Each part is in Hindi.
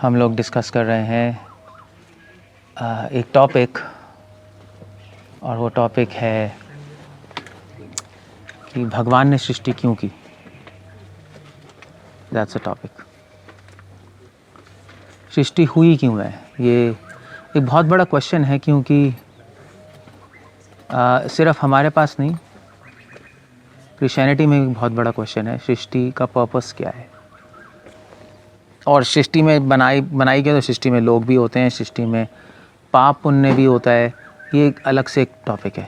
हम लोग डिस्कस कर रहे हैं एक टॉपिक, और वो टॉपिक है कि भगवान ने सृष्टि क्यों की। That's a topic. सृष्टि हुई क्यों है, ये एक बहुत बड़ा क्वेश्चन है, क्योंकि सिर्फ हमारे पास नहीं, क्रिश्चियनिटी में भी बहुत बड़ा क्वेश्चन है, सृष्टि का पर्पस क्या है। और सृष्टि में बनाई गई तो सृष्टि में लोग भी होते हैं, सृष्टि में पाप पुण्य भी होता है, ये एक अलग से एक टॉपिक है।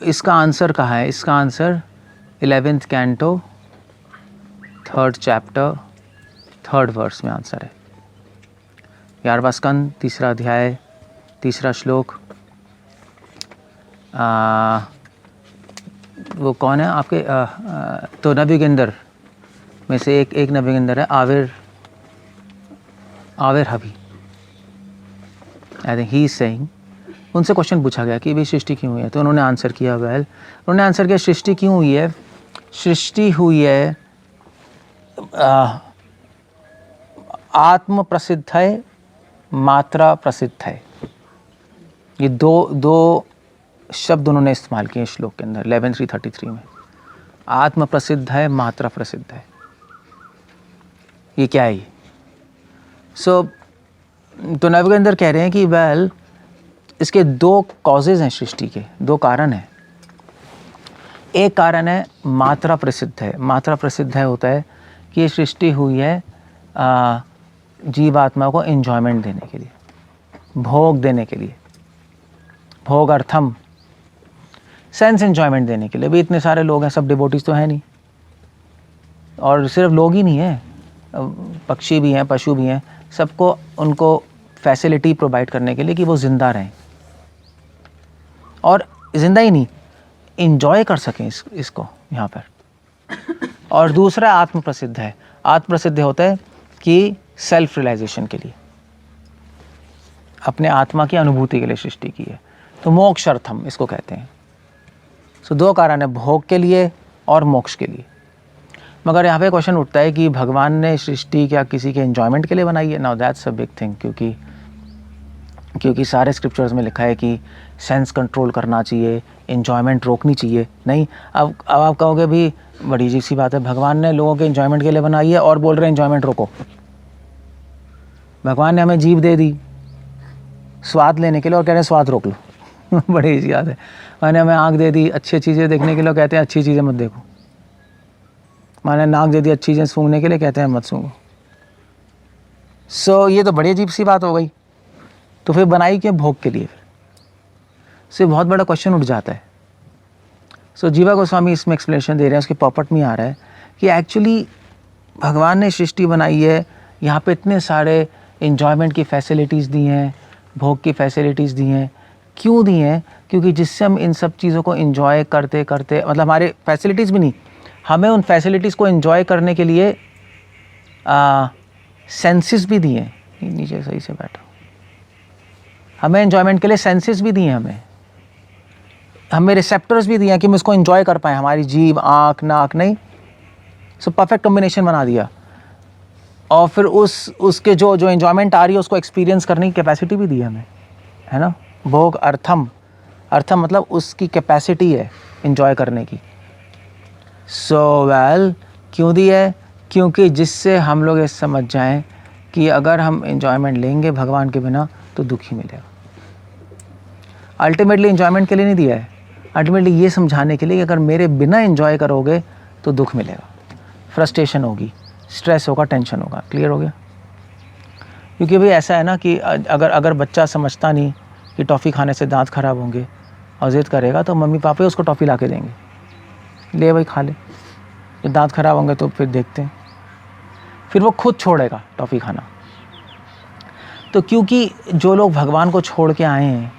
इसका आंसर कहाँ है? इसका answer 11th canto 3rd chapter 3rd verse में आंसर है। 11वां स्कंद 3रा अध्याय 3रा श्लोक। वो कौन है आपके? तो नबी के अंदर में से एक नबी के अंदर है, आविर हबी। I think he is saying, उनसे क्वेश्चन पूछा गया कि भाई सृष्टि क्यों हुई है, तो उन्होंने आंसर किया, उन्होंने आंसर किया सृष्टि क्यों हुई है? सृष्टि हुई है आत्म प्रसिद्ध है, मात्रा प्रसिद्ध है। ये दो शब्द उन्होंने इस्तेमाल किए श्लोक के अंदर 11:333 में। आत्म प्रसिद्ध है, मात्रा प्रसिद्ध है। ये क्या है? तो नबी के अंदर कह रहे हैं कि इसके दो कॉजेज हैं, सृष्टि के दो कारण हैं। एक कारण है मात्रा प्रसिद्ध है। मात्रा प्रसिद्ध है होता है कि ये सृष्टि हुई है जीवात्मा को एंजॉयमेंट देने के लिए, भोग देने के लिए, भोग अर्थम, सेंस एंजॉयमेंट देने के लिए। भी इतने सारे लोग हैं, सब डिवोटीज तो हैं नहीं, और सिर्फ लोग ही नहीं हैं, पक्षी भी हैं, पशु भी हैं, सबको उनको फैसिलिटी प्रोवाइड करने के लिए कि वो ज़िंदा रहें, और ज़िंदा ही नहीं, इंजॉय कर सकें इसको यहाँ पर। और दूसरा आत्म प्रसिद्ध है। आत्म प्रसिद्ध होता है कि सेल्फ रियलाइजेशन के लिए, अपने आत्मा की अनुभूति के लिए सृष्टि की है। तो मोक्षार्थम इसको कहते हैं। दो कारण है, भोग के लिए और मोक्ष के लिए। मगर यहाँ पे क्वेश्चन उठता है कि भगवान ने सृष्टि क्या किसी के एंजॉयमेंट के लिए बनाई है? Now that's a big thing, क्योंकि सारे स्क्रिप्चर्स में लिखा है कि सेंस कंट्रोल करना चाहिए, एंजॉयमेंट रोकनी चाहिए। नहीं, अब आप कहोगे भी बड़ी अजीब सी बात है, भगवान ने लोगों के एंजॉयमेंट के लिए बनाई है और बोल रहे हैं एंजॉयमेंट रोको। भगवान ने हमें जीभ दे दी स्वाद लेने के लिए और कह रहे हैं स्वाद रोक लो। बड़ी ईजी बात है। मैंने हमें आँख दे दी अच्छी चीज़ें देखने के लिए, कहते हैं अच्छी चीज़ें मत देखो। मैंने नाक दे दी अच्छी चीज़ें सूंघने के लिए, कहते हैं मत सूंघो। ये तो बड़ी अजीब सी बात हो गई। तो फिर बनाई क्यों? भोग के लिए। फिर बहुत बड़ा क्वेश्चन उठ जाता है। जीवा गोस्वामी इसमें एक्सप्लेनेशन दे रहे हैं, उसके पॉपट में आ रहा है कि एक्चुअली भगवान ने सृष्टि बनाई है, यहाँ पे इतने सारे एंजॉयमेंट की फैसिलिटीज़ दी हैं, भोग की फैसिलिटीज़ दी हैं। क्यों दी हैं? क्योंकि जिससे हम इन सब चीज़ों को एंजॉय करते करते, मतलब हमारे फैसिलिटीज़ भी नहीं, हमें उन फैसिलिटीज़ को एंजॉय करने के लिए सेंसेस भी दिए हैं। नीचे सही से बैठो। हमें एंजॉयमेंट के लिए सेंसेस भी दिए हैं, हमें रिसेप्टर्स भी दिए हैं कि हम इसको एंजॉय कर पाएँ। हमारी जीभ, आँख, नाक, नहीं, परफेक्ट कॉम्बिनेशन बना दिया। और फिर उसके जो एंजॉयमेंट आ रही है उसको एक्सपीरियंस करने की कैपेसिटी भी दी है हमें, है ना। भोग अर्थम मतलब उसकी कैपेसिटी है एंजॉय करने की। क्यों दी है? क्योंकि जिससे हम लोग ये समझ जाएं कि अगर हम एंजॉयमेंट लेंगे भगवान के बिना तो दुख ही मिलेगा। अल्टीमेटली एंजॉयमेंट के लिए नहीं दिया है, अल्टीमेटली ये समझाने के लिए कि अगर मेरे बिना एंजॉय करोगे तो दुख मिलेगा, फ्रस्ट्रेशन होगी, स्ट्रेस होगा, टेंशन होगा। क्लियर हो गया? क्योंकि भाई ऐसा है ना कि अगर बच्चा समझता नहीं कि टॉफ़ी खाने से दांत खराब होंगे और ज़िद करेगा, तो मम्मी पापा उसको टॉफ़ी ला के देंगे, ले भाई खा ले, जब दांत खराब होंगे तो फिर देखते हैं, फिर वो खुद छोड़ेगा टॉफ़ी खाना। तो क्योंकि जो लोग भगवान को छोड़ के आए हैं,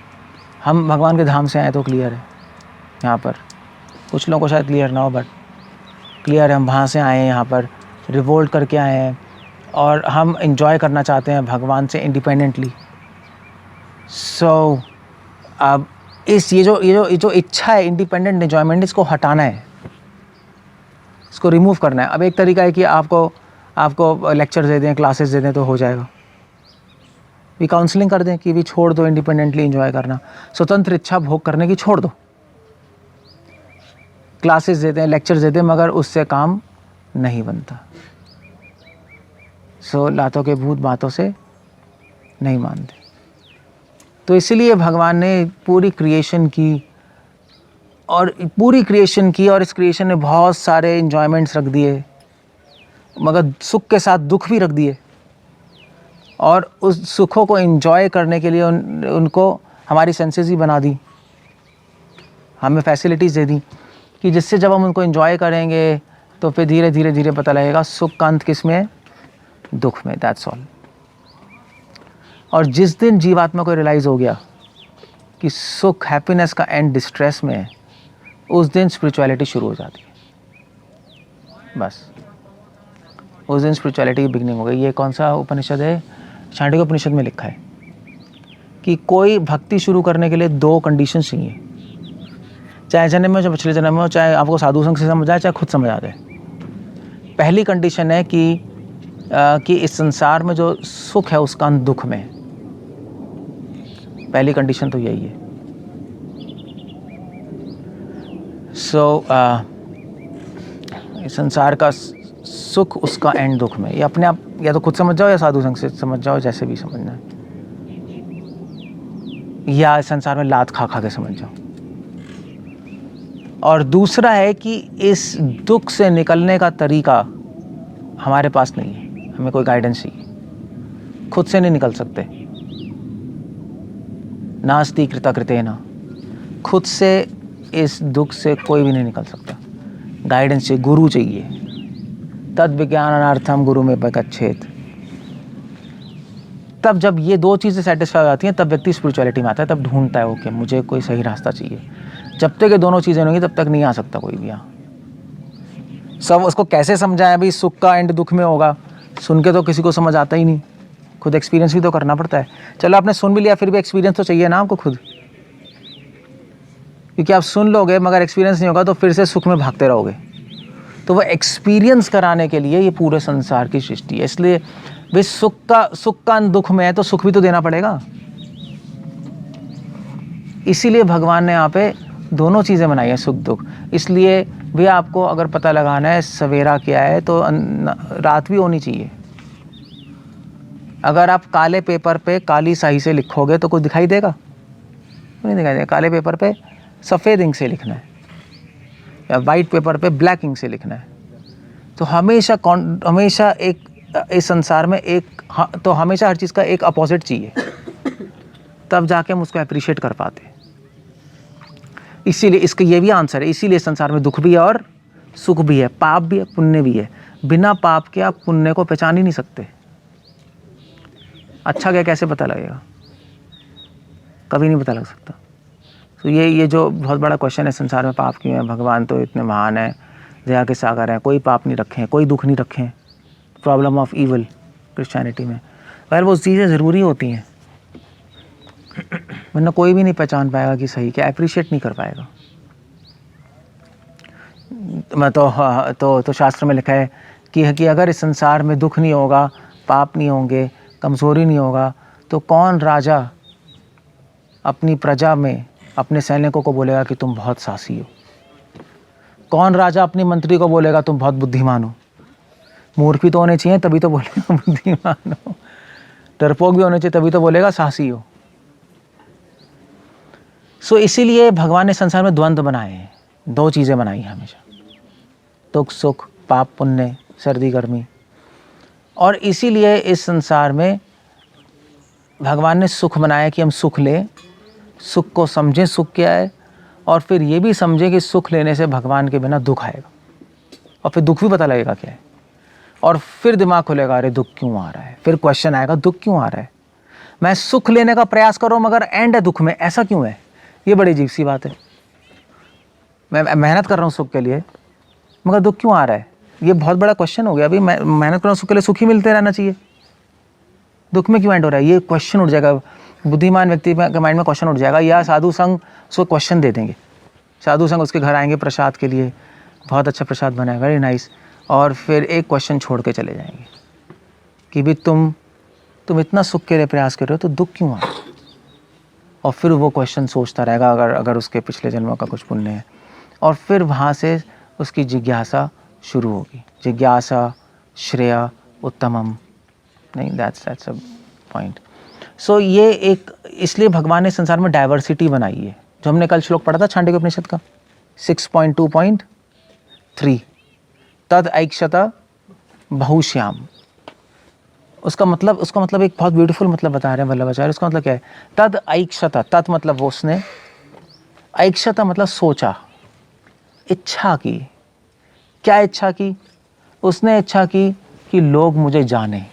हम भगवान के धाम से आए तो क्लियर है, यहाँ पर कुछ लोगों को शायद क्लियर ना हो, बट क्लियर है, हम वहाँ से आए हैं, यहाँ पर रिवोल्ट करके आए हैं और हम एंजॉय करना चाहते हैं भगवान से इंडिपेंडेंटली। अब ये जो इच्छा है इंडिपेंडेंट एंजॉयमेंट, इसको हटाना है, इसको रिमूव करना है। अब एक तरीका है कि आपको आपको लेक्चर दे दें, क्लासेस दे दें तो हो जाएगा। भी काउंसलिंग कर दें कि भी छोड़ दो इंडिपेंडेंटली एंजॉय करना, स्वतंत्र इच्छा भोग करने की छोड़ दो। क्लासेस देते हैं, लेक्चर्स देते हैं, मगर उससे काम नहीं बनता। सो लातों के भूत बातों से नहीं मानते। तो इसीलिए भगवान ने पूरी क्रिएशन की और इस क्रिएशन में बहुत सारे एंजॉयमेंट्स रख दिए, मगर सुख के साथ दुख भी रख दिए। और उस सुखों को एंजॉय करने के लिए उनको हमारी सेंसेस ही बना दी, हमें फैसिलिटीज़ दे दी कि जिससे जब हम उनको एंजॉय करेंगे तो फिर धीरे धीरे धीरे पता लगेगा सुख का अंत किस में है, दुख में। That's all. और जिस दिन जीवात्मा को रियलाइज़ हो गया कि सुख, हैप्पीनेस का एंड डिस्ट्रेस में है, उस दिन स्पिरिचुअलिटी शुरू हो जाती है। बस उस दिन स्पिरिचुअलिटी की बिगनिंग हो गई। ये कौन सा उपनिषद है? छांडोग्य उपनिषद में लिखा है कि कोई भक्ति शुरू करने के लिए 2 कंडीशन चाहिए, चाहे जन्म में, चाहे पिछले जन्म में हो, चाहे आपको साधु संग से समझ आए, चाहे खुद समझ आ जाए। पहली कंडीशन है कि इस संसार में जो सुख है उसका अंत दुख में है। पहली कंडीशन तो यही है। इस संसार का सुख उसका एंड दुख में। ये अपने आप या तो खुद समझ जाओ या साधु संग से समझ जाओ, जैसे भी समझना है, या इस संसार में लात खा खा के समझ जाओ। और दूसरा है कि इस दुख से निकलने का तरीका हमारे पास नहीं है, हमें कोई गाइडेंस चाहिए। खुद से नहीं निकल सकते। नास्ति कृता कृतेन, खुद से इस दुख से कोई भी नहीं निकल सकता। गाइडेंस चाहिए, गुरु चाहिए। तद विज्ञानार्थम गुरु में गच्छेत। तब जब ये 2 चीज़ें सेटिस्फाई हो जाती हैं, तब व्यक्ति स्पिरिचुअलिटी में आता है, तब ढूंढता है ओके मुझे कोई सही रास्ता चाहिए। जब तक ये दोनों चीज़ें नहीं होंगी तब तक नहीं आ सकता कोई भी यहाँ। सब उसको कैसे समझाएं अभी सुख का एंड दुख में होगा, सुन के तो किसी को समझ आता ही नहीं। खुद एक्सपीरियंस भी तो करना पड़ता है। चलो आपने सुन भी लिया, फिर भी एक्सपीरियंस तो चाहिए ना आपको खुद, क्योंकि आप सुन लोगे मगर एक्सपीरियंस नहीं होगा तो फिर से सुख में भागते रहोगे। तो वो एक्सपीरियंस कराने के लिए ये पूरे संसार की सृष्टि है। इसलिए वे सुख का दुख में है तो सुख भी तो देना पड़ेगा। इसीलिए भगवान ने यहाँ पे दोनों चीज़ें बनाई है, सुख दुख। इसलिए भी आपको अगर पता लगाना है सवेरा क्या है तो रात भी होनी चाहिए। अगर आप काले पेपर पे काली स्याही से लिखोगे तो कुछ दिखाई देगा? नहीं दिखाई देगा। काले पेपर पे सफ़ेद इंक से लिखना है या वाइट पेपर पे ब्लैक इंक से लिखना है। तो हमेशा एक इस संसार में तो हमेशा हर चीज़ का एक अपोजिट चाहिए, तब जाके हम उसको अप्रिशिएट कर पाते हैं। इसीलिए इसका ये भी आंसर है। इसीलिए संसार में दुख भी है और सुख भी है, पाप भी है, पुण्य भी है। बिना पाप के आप पुण्य को पहचान ही नहीं सकते। अच्छा क्या कैसे पता लगेगा? कभी नहीं पता लग सकता। तो ये जो बहुत बड़ा क्वेश्चन है, संसार में पाप क्यों है? भगवान तो इतने महान है, दया के सागर हैं, कोई पाप नहीं रखे हैं, कोई दुख नहीं रखे हैं। प्रॉब्लम ऑफ ईवल क्रिश्चियनिटी में। खैर वो चीज़ें ज़रूरी होती हैं, वरना कोई भी नहीं पहचान पाएगा कि सही क्या, अप्रिशिएट नहीं कर पाएगा। मैं तो शास्त्र में लिखा है कि अगर इस संसार में दुख नहीं होगा, पाप नहीं होंगे, कमज़ोरी नहीं होगा, तो कौन राजा अपनी प्रजा में अपने सैनिकों को बोलेगा कि तुम बहुत साहसी हो? कौन राजा अपनी मंत्री को बोलेगा तुम बहुत बुद्धिमान हो? मूर्ख भी तो होने चाहिए तभी तो बोलेगा बुद्धिमान हो, डरपोक भी होने चाहिए तभी तो बोलेगा साहसी हो। सो इसीलिए भगवान ने संसार में द्वंद्व बनाए हैं, 2 चीज़ें बनाई हैं हमेशा, दुख सुख, पाप पुण्य, सर्दी गर्मी। और इसीलिए इस संसार में भगवान ने सुख बनाया कि हम सुख लें, सुख को समझें सुख क्या है, और फिर ये भी समझें कि सुख लेने से भगवान के बिना दुख आएगा, और फिर दुख भी पता लगेगा क्या है, और फिर दिमाग खुलेगा अरे दुख क्यों आ रहा है। फिर क्वेश्चन आएगा दुख क्यों आ रहा है, मैं सुख लेने का प्रयास कर रहा हूँ मगर एंड है दुख में, ऐसा क्यों है? ये बड़ी अजीब सी बात है। मैं मेहनत कर रहा हूँ सुख के लिए मगर दुख क्यों आ रहा है? ये बहुत बड़ा क्वेश्चन हो गया। अभी मैं मेहनत कर रहा हूँ सुख के लिए, सुख ही मिलते रहना चाहिए, दुख में क्यों एंड हो रहा है? ये क्वेश्चन उठ जाएगा, बुद्धिमान व्यक्ति के माइंड में क्वेश्चन उठ जाएगा। या साधु संघ उसको क्वेश्चन दे देंगे, साधु संघ उसके घर आएंगे प्रसाद के लिए, बहुत अच्छा प्रसाद बना है, वेरी नाइस, और फिर एक क्वेश्चन छोड़ के चले जाएंगे कि भी तुम इतना सुख के लिए प्रयास कर रहे हो तो दुख क्यों आ? और फिर वो क्वेश्चन सोचता रहेगा अगर उसके पिछले जन्मों का कुछ पुण्य है, और फिर वहाँ से उसकी जिज्ञासा शुरू होगी। जिज्ञासा श्रेया उत्तमम, नहीं, दैट्स अ पॉइंट। सो ये एक, इसलिए भगवान ने संसार में डाइवर्सिटी बनाई है, जो हमने कल श्लोक पढ़ा था छांडव्य उपनिषद का 6.2.3, तद ऐक्षत बहुश्याम। उसका मतलब एक बहुत ब्यूटीफुल मतलब बता रहे हैं वल्लभाचार्य। उसका मतलब क्या है? तद ऐक्षत, तत् मतलब वो उसने, ऐक्षत मतलब सोचा, इच्छा की। क्या इच्छा की? उसने इच्छा की कि लोग मुझे जाने।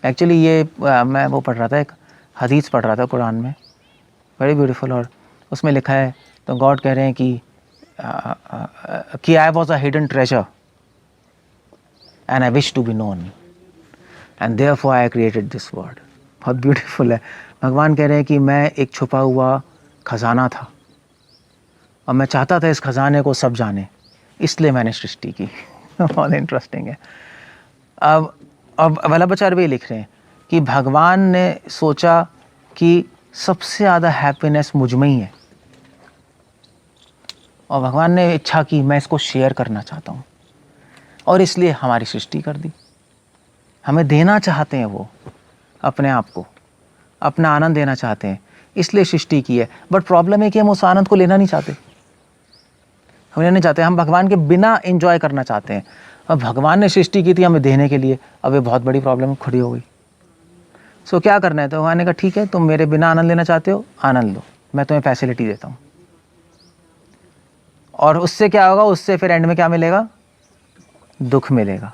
एक्चुअली ये मैं वो पढ़ रहा था, एक हदीस पढ़ रहा था कुरान में, वेरी ब्यूटीफुल, और उसमें लिखा है, तो गॉड कह रहे हैं कि I was a hidden treasure and I wish to be known and therefore I created this world. बहुत ब्यूटीफुल है। भगवान कह रहे हैं कि मैं एक छुपा हुआ खजाना था और मैं चाहता था इस खजाने को सब जाने, इसलिए मैंने सृष्टि की। बहुत इंटरेस्टिंग है। अब वल्लभाचार्य भी लिख रहे हैं कि भगवान ने सोचा कि सबसे ज़्यादा हैप्पीनेस मुझ में ही है, और भगवान ने इच्छा की मैं इसको शेयर करना चाहता हूँ, और इसलिए हमारी सृष्टि कर दी। हमें देना चाहते हैं वो अपने आप को, अपना आनंद देना चाहते हैं, इसलिए सृष्टि की है। बट प्रॉब्लम है कि हम उस आनंद को लेना नहीं चाहते, हम लेना नहीं चाहते, हम भगवान के बिना एंजॉय करना चाहते हैं। अब भगवान ने सृष्टि की थी हमें देने के लिए, अब ये बहुत बड़ी प्रॉब्लम खड़ी हो गई। सो क्या करना है? तो भगवान ने कहा ठीक है, तुम मेरे बिना आनंद लेना चाहते हो, आनंद लो, मैं तुम्हें फैसिलिटी देता हूँ। और उससे क्या होगा? उससे फिर एंड में क्या मिलेगा? दुख मिलेगा।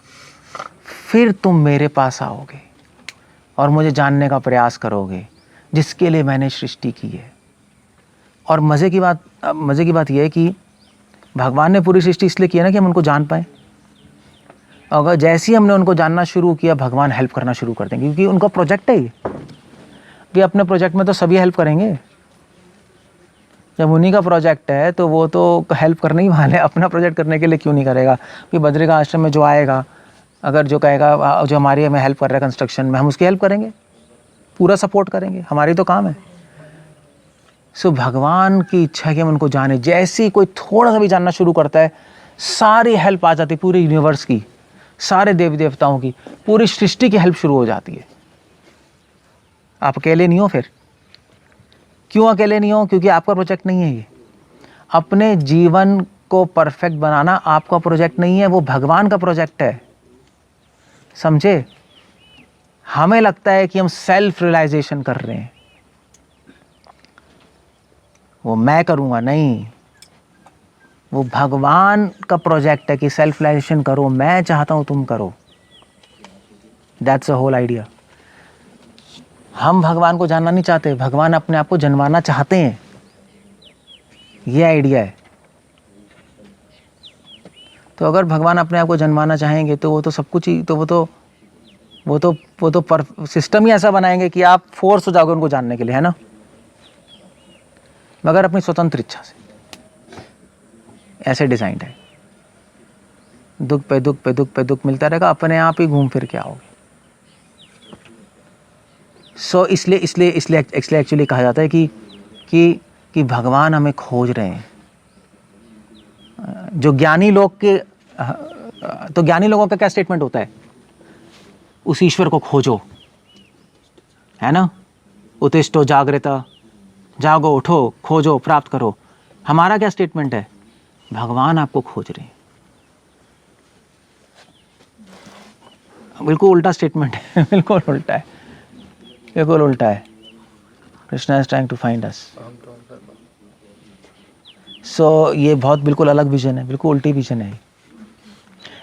फिर तुम मेरे पास आओगे और मुझे जानने का प्रयास करोगे, जिसके लिए मैंने सृष्टि की है। और मज़े की बात यह है कि भगवान ने पूरी सृष्टि इसलिए की है ना कि हम उनको जान पाए। अगर जैसे ही हमने उनको जानना शुरू किया, भगवान हेल्प करना शुरू कर देंगे, क्योंकि उनका प्रोजेक्ट है ये। कि अपने प्रोजेक्ट में तो सभी हेल्प करेंगे, जब उन्हीं का प्रोजेक्ट है तो वो तो हेल्प करने ही वाले, अपना प्रोजेक्ट करने के लिए क्यों नहीं करेगा? कि बद्री का आश्रम में जो आएगा, अगर जो कहेगा जो हमारी हमें हेल्प कर रहा है कंस्ट्रक्शन में, हम उसकी हेल्प करेंगे, पूरा सपोर्ट करेंगे, हमारी तो काम है। सो भगवान की इच्छा है कि हम उनको जाने। जैसे ही कोई थोड़ा सा भी जानना शुरू करता है, सारी हेल्प आ जाती है, पूरे यूनिवर्स की, सारे देवी देवताओं की, पूरी सृष्टि की हेल्प शुरू हो जाती है। आप अकेले नहीं हो। फिर क्यों अकेले नहीं हो? क्योंकि आपका प्रोजेक्ट नहीं है ये। अपने जीवन को परफेक्ट बनाना आपका प्रोजेक्ट नहीं है, वो भगवान का प्रोजेक्ट है, समझे? हमें लगता है कि हम सेल्फ रियलाइजेशन कर रहे हैं, वो मैं करूंगा, नहीं, वो भगवान का प्रोजेक्ट है कि सेल्फ रियलाइजेशन करो, मैं चाहता हूं तुम करो। That's a whole idea. हम भगवान को जानना नहीं चाहते, भगवान अपने आप को जन्माना चाहते हैं, ये आइडिया है। तो अगर भगवान अपने आप को जन्माना चाहेंगे तो वो तो सब कुछ ही, तो वो तो सिस्टम ही ऐसा बनाएंगे कि आप फोर्स हो जाओगे उनको जानने के लिए, है ना? मगर अपनी स्वतंत्र इच्छा से ऐसे डिजाइंड है। दुख पे दुख पे दुख पे दुख मिलता रहेगा, अपने आप ही घूम फिर के आओगे। सो इसलिए एक्चुअली कहा जाता है कि भगवान हमें खोज रहे हैं। जो ज्ञानी लोग के, तो ज्ञानी लोगों का क्या स्टेटमेंट होता है? उस ईश्वर को खोजो, है ना? उत्तिष्ठो जागृता, जागो, उठो, खोजो, प्राप्त करो। हमारा क्या स्टेटमेंट है? भगवान आपको खोज रहे हैं। बिल्कुल उल्टा स्टेटमेंट है। बिल्कुल उल्टा है, बिल्कुल उल्टा है। Krishna is trying to find us. So ये बहुत बिल्कुल अलग विजन है, बिल्कुल उल्टी विजन है।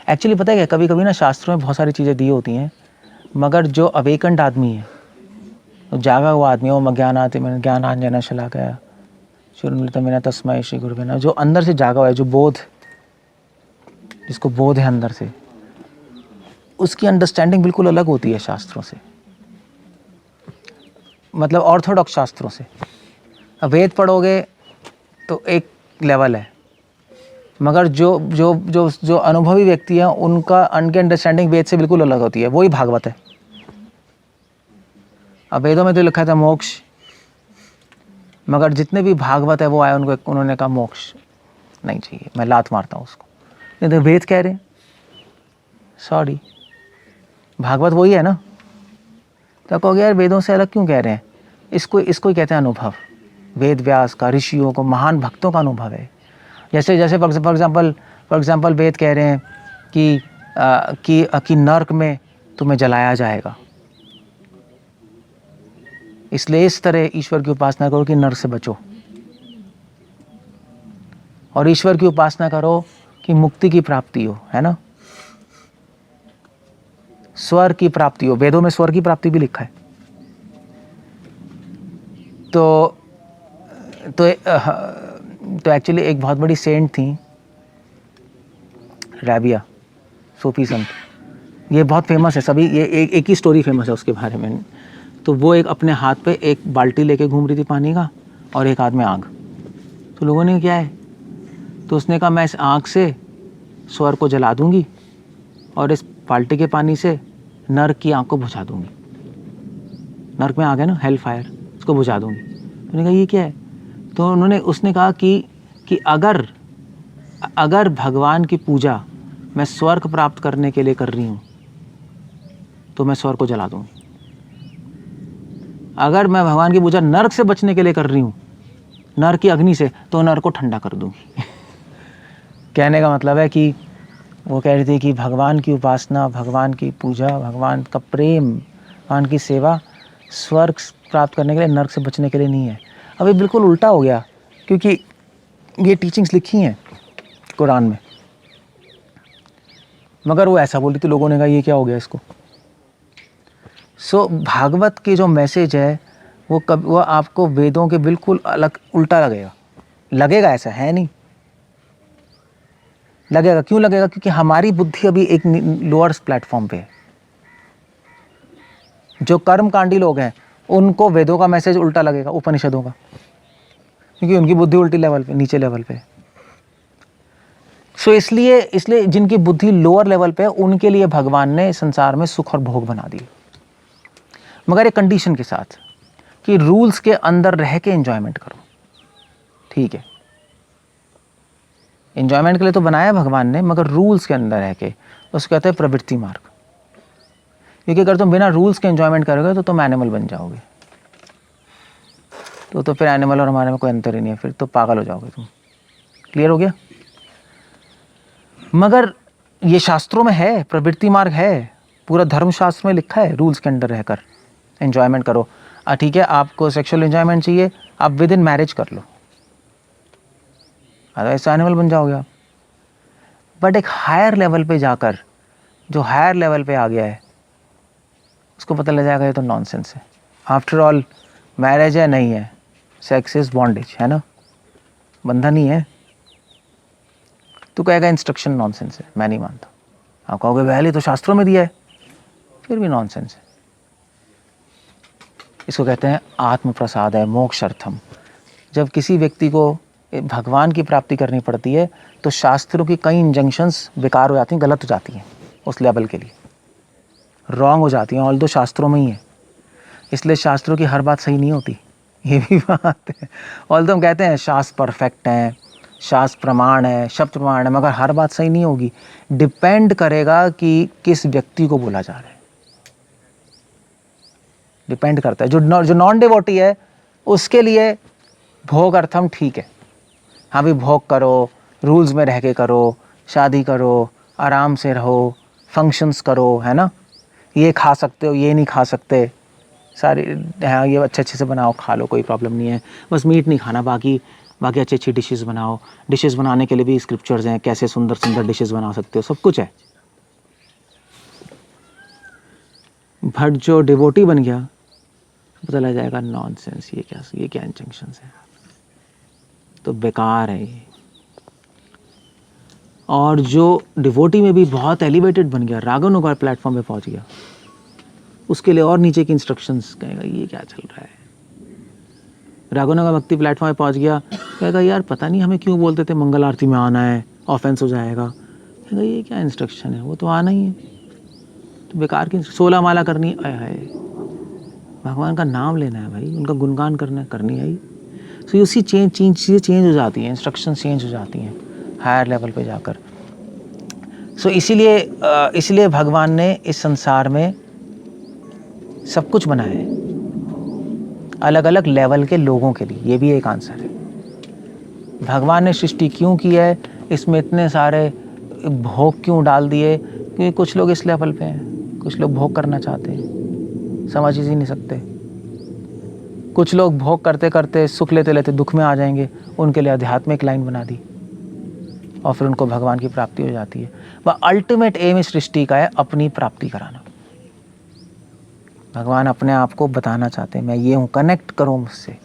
एक्चुअली पता है क्या, कभी कभी ना शास्त्रों में बहुत सारी चीज़ें दी होती हैं, मगर जो अवेकंड आदमी है, तो जागा हुआ आदमी है, वो ज्ञानाति मैंने ज्ञानांजन शलाकया शून्यतमेन तस्मै श्री गुरुवे नमः, जो अंदर से जागा हुआ है, जो बोध, जिसको बोध है अंदर से, उसकी अंडरस्टैंडिंग बिल्कुल अलग होती है शास्त्रों से, मतलब ऑर्थोडॉक्स शास्त्रों से। अब वेद पढ़ोगे तो एक लेवल है, मगर जो जो जो जो अनुभवी व्यक्ति हैं उनकी अंडरस्टैंडिंग वेद से बिल्कुल अलग होती है, वही भागवत है। अब वेदों में तो लिखा था मोक्ष, मगर जितने भी भागवत है वो आए उन्होंने कहा मोक्ष नहीं चाहिए, मैं लात मारता हूँ उसको। नहीं तो वेद कह रहे हैं, सॉरी भागवत वही है ना। तो कहोगे यार वेदों से अलग क्यों कह रहे हैं? इसको ही कहते हैं अनुभव। वेद व्यास का, ऋषियों को, महान भक्तों का अनुभव है। जैसे फॉर एग्जाम्पल वेद कह रहे हैं कि नरक में तुम्हें जलाया जाएगा, इसलिए इस तरह ईश्वर की उपासना करो कि नरक से बचो, और ईश्वर की उपासना करो कि मुक्ति की प्राप्ति हो, है ना, स्वर्ग की प्राप्ति हो। वेदों में स्वर्ग की प्राप्ति भी लिखा है। तो एक्चुअली एक बहुत बड़ी सेंट थी, रैबिया, सूफी संत। ये बहुत फेमस है, सभी ये एक ही स्टोरी फेमस है उसके बारे में। तो वो एक अपने हाथ पे एक बाल्टी लेके घूम रही थी पानी का, और एक हाथ में आग। तो लोगों ने क्या है, तो उसने कहा मैं इस आग से स्वर्ग को जला दूंगी और इस बाल्टी के पानी से नरक की आग को बुझा दूंगी। नरक में आग है ना, हेल फायर, उसको बुझा दूंगी। उन्होंने कहा ये क्या है? तो उसने कहा कि अगर भगवान की पूजा मैं स्वर्ग प्राप्त करने के लिए कर रही हूँ तो मैं स्वर्ग को जला दूंगी। अगर मैं भगवान की पूजा नरक से बचने के लिए कर रही हूँ, नरक की अग्नि से, तो नरक को ठंडा कर दूंगी। कहने का मतलब है कि वो कह रही थी कि भगवान की उपासना, भगवान की पूजा, भगवान का प्रेम, भगवान की सेवा स्वर्ग प्राप्त करने के लिए, नरक से बचने के लिए नहीं है। अब ये बिल्कुल उल्टा हो गया, क्योंकि ये टीचिंग्स लिखी हैं कुरान में, मगर वो ऐसा बोल रही थी, लोगों ने कहा ये क्या हो गया इसको। भागवत की जो मैसेज है वो आपको वेदों के बिल्कुल अलग, उल्टा लगेगा ऐसा है नहीं, लगेगा। क्यों लगेगा? क्योंकि हमारी बुद्धि अभी एक लोअर प्लेटफॉर्म पे है। जो कर्मकांडी लोग हैं उनको वेदों का मैसेज उल्टा लगेगा, उपनिषदों का, क्योंकि उनकी बुद्धि उल्टी लेवल पे, नीचे लेवल पे। इसलिए जिनकी बुद्धि लोअर लेवल पे है उनके लिए भगवान ने संसार में सुख और भोग बना दिए, मगर एक कंडीशन के साथ कि रूल्स के अंदर रह के एंजॉयमेंट करो। ठीक है, एंजॉयमेंट के लिए तो बनाया भगवान ने, मगर रूल्स के अंदर रह के। उसको कहते हैं प्रवृत्ति मार्ग। क्योंकि अगर तुम बिना रूल्स के एंजॉयमेंट करोगे तो तुम एनिमल बन जाओगे, तो फिर एनिमल और हमारे में कोई अंतर ही नहीं है, फिर तो पागल हो जाओगे तुम। क्लियर हो गया? मगर ये शास्त्रों में है, प्रवृत्ति मार्ग है, पूरा धर्मशास्त्र में लिखा है, रूल्स के अंदर रहकर एंजॉयमेंट करो। ठीक है, आपको सेक्सुअल एंजॉयमेंट चाहिए, आप विद इन मैरिज कर लो, अदरवाइज एनिमल बन जाओगे आप। बट एक हायर लेवल पे जाकर, जो हायर लेवल पे आ गया है, उसको पता लग जाएगा ये तो नॉनसेंस है। आफ्टर ऑल मैरिज है नहीं है, सेक्स इज बॉन्डेज, है ना, बंधन ही है। तो कहेगा इंस्ट्रक्शन नॉनसेंस है, मैं नहीं मानता। आप कहोगे पहले तो शास्त्रों में दिया है, फिर भी नॉनसेंस है। इसको कहते हैं आत्म प्रसाद है, मोक्षर्थम। जब किसी व्यक्ति को भगवान की प्राप्ति करनी पड़ती है तो शास्त्रों की कई इंजंक्शंस बेकार हो जाती हैं, गलत हो जाती हैं, उस लेवल के लिए रॉन्ग हो जाती हैं, ऑल दो शास्त्रों में ही है। इसलिए शास्त्रों की हर बात सही नहीं होती, ये भी बात है। ऑल दो हम कहते हैं शास्त्र परफेक्ट हैं, शास्त्र प्रमाण है, शब्द प्रमाण है, मगर हर बात सही नहीं होगी। डिपेंड करेगा कि किस व्यक्ति को बोला जा रहा है, डिपेंड करता है। जो नॉन डिवोटी है उसके लिए भोग अर्थम ठीक है, हाँ भी भोग करो, रूल्स में रह के करो, शादी करो, आराम से रहो, फंक्शंस करो, है ना, ये खा सकते हो, ये नहीं खा सकते, सारी हाँ ये अच्छे से बनाओ, खा लो, कोई प्रॉब्लम नहीं है, बस मीट नहीं खाना, बाकी अच्छी अच्छी डिशेस बनाओ। डिशेस बनाने के लिए भी स्क्रिप्चर्स हैं, कैसे सुंदर सुंदर डिशेस बना सकते हो, सब कुछ है। बट जो डिवोटी बन गया पता लग जाएगा नॉनसेंस, ये क्या इंजंक्शंस है, तो बेकार है ये। और जो डिवोटी में भी बहुत एलिवेटेड बन गया, रागानुगा प्लेटफॉर्म पे पहुंच गया, उसके लिए और नीचे की इंस्ट्रक्शंस, कहेगा ये क्या चल रहा है। रागानुगा भक्ति प्लेटफॉर्म पे पहुंच गया, कहेगा यार पता नहीं हमें क्यों बोलते थे मंगल आरती में आना है, ऑफेंस हो जाएगा। कहेगा ये क्या इंस्ट्रक्शन है, वो तो आना ही है, तो बेकार की 16 माला करनी है, भगवान का नाम लेना है भाई, उनका गुणगान करना है, करनी है ही। सो ये उसी चीज़ें चेंज हो जाती हैं, इंस्ट्रक्शन चेंज हो जाती हैं हायर लेवल पे जाकर। सो इसीलिए भगवान ने इस संसार में सब कुछ बनाया है अलग अलग लेवल के लोगों के लिए। ये भी एक आंसर है। भगवान ने सृष्टि क्यों की है, इसमें इतने सारे भोग क्यों डाल दिए, क्योंकि कुछ लोग इस लेवल पे हैं, कुछ लोग भोग करना चाहते हैं, समझ ही नहीं सकते। कुछ लोग भोग करते करते सुख लेते लेते दुख में आ जाएंगे, उनके लिए आध्यात्मिक लाइन बना दी और फिर उनको भगवान की प्राप्ति हो जाती है। वह अल्टीमेट एम इस सृष्टि का है अपनी प्राप्ति कराना। भगवान अपने आप को बताना चाहते हैं, मैं ये हूँ, कनेक्ट करो मुझसे,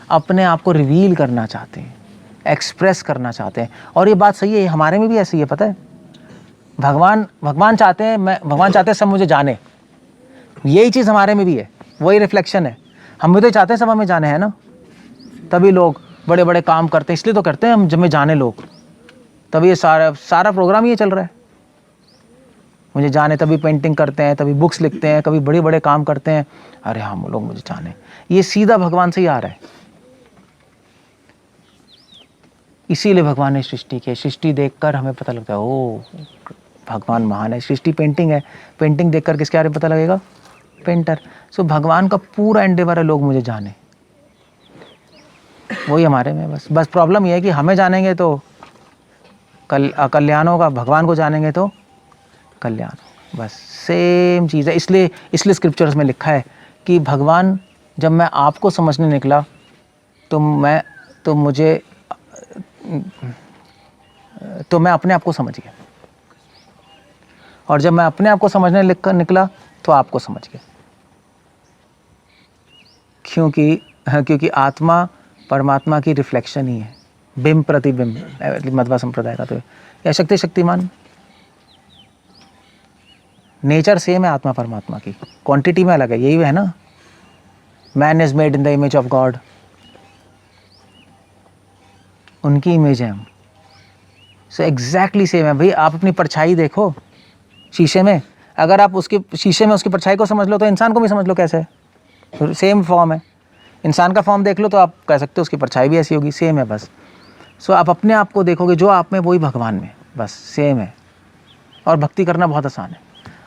अपने आप को रिवील करना चाहते हैं, एक्सप्रेस करना चाहते हैं। और ये बात सही है, हमारे में भी ऐसी है, पता है। भगवान चाहते हैं सब मुझे जाने, यही चीज़ हमारे में भी है, वही रिफ्लेक्शन है। हम भी तो चाहते हैं सब हमें जाने, है ना, तभी लोग बड़े बड़े काम करते हैं, इसलिए तो करते हैं हम, जब में जाने लोग, तभी ये सारा प्रोग्राम ये चल रहा है, मुझे जाने, तभी पेंटिंग करते हैं, तभी बुक्स लिखते हैं, कभी बड़े बड़े काम करते हैं, अरे हम लोग मुझे जाने। ये सीधा भगवान से ही आ रहा है। इसीलिए भगवान ने सृष्टि की। सृष्टि देखकर हमें पता लगता है, ओ भगवान महान है। सृष्टि पेंटिंग है, पेंटिंग देखकर किसके बारे में पता लगेगा, पेंटर। सो भगवान का पूरा एंडेवर है लोग मुझे जाने, वही हमारे में। बस प्रॉब्लम यह है कि हमें जानेंगे तो कल्याण होगा, भगवान को जानेंगे तो कल्याण। बस सेम चीज़ है। इसलिए स्क्रिप्चर्स में लिखा है कि भगवान, जब मैं आपको समझने निकला तो मैं अपने आप को समझ गया, और जब मैं अपने आप को समझने निकला तो आपको समझ गया। क्योंकि आत्मा परमात्मा की रिफ्लेक्शन ही है, बिंब प्रतिबिंब, मध्वा संप्रदाय का। तो या शक्तिमान, नेचर सेम है आत्मा परमात्मा की, क्वांटिटी में अलग है, यही है ना। Man is made in the image of God, उनकी इमेज है हम। सो एग्जैक्टली सेम है भाई। आप अपनी परछाई देखो शीशे में, अगर आप शीशे में उसकी परछाई को समझ लो तो इंसान को भी समझ लो कैसे है, सेम फॉर्म है। इंसान का फॉर्म देख लो तो आप कह सकते हो उसकी परछाई भी ऐसी होगी, सेम है बस। सो आप अपने आप को देखोगे, जो आप में वही भगवान में, बस सेम है। और भक्ति करना बहुत आसान है।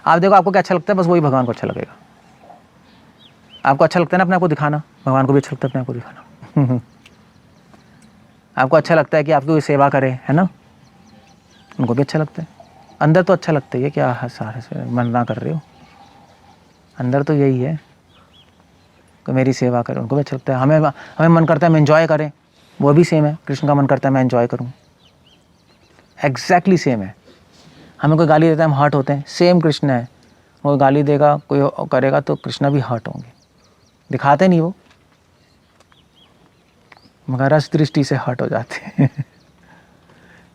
आप देखो, आपको क्या अच्छा लगता है, बस वही भगवान को अच्छा लगेगा। आपको अच्छा लगता है ना अपने आप को दिखाना, भगवान को भी अच्छा लगता है अपने आप को दिखाना। आपको अच्छा लगता है कि आपकी कोई सेवा करे, है ना, उनको भी अच्छा लगता है। अंदर तो अच्छा लगता है, क्या सारे से मन ना कर रहे हो, अंदर तो यही है कि मेरी सेवा करें, उनको भी अच्छा लगता है। हमें मन करता है हम एंजॉय करें, वो भी सेम है। कृष्ण का मन करता है मैं एंजॉय करूं, एग्जैक्टली सेम है। हमें कोई गाली देता है हम हर्ट होते हैं, सेम कृष्ण है। कोई गाली देगा, कोई करेगा तो कृष्ण भी हर्ट होंगे, दिखाते नहीं वो, मगर रस दृष्टि से हर्ट हो जाते हैं।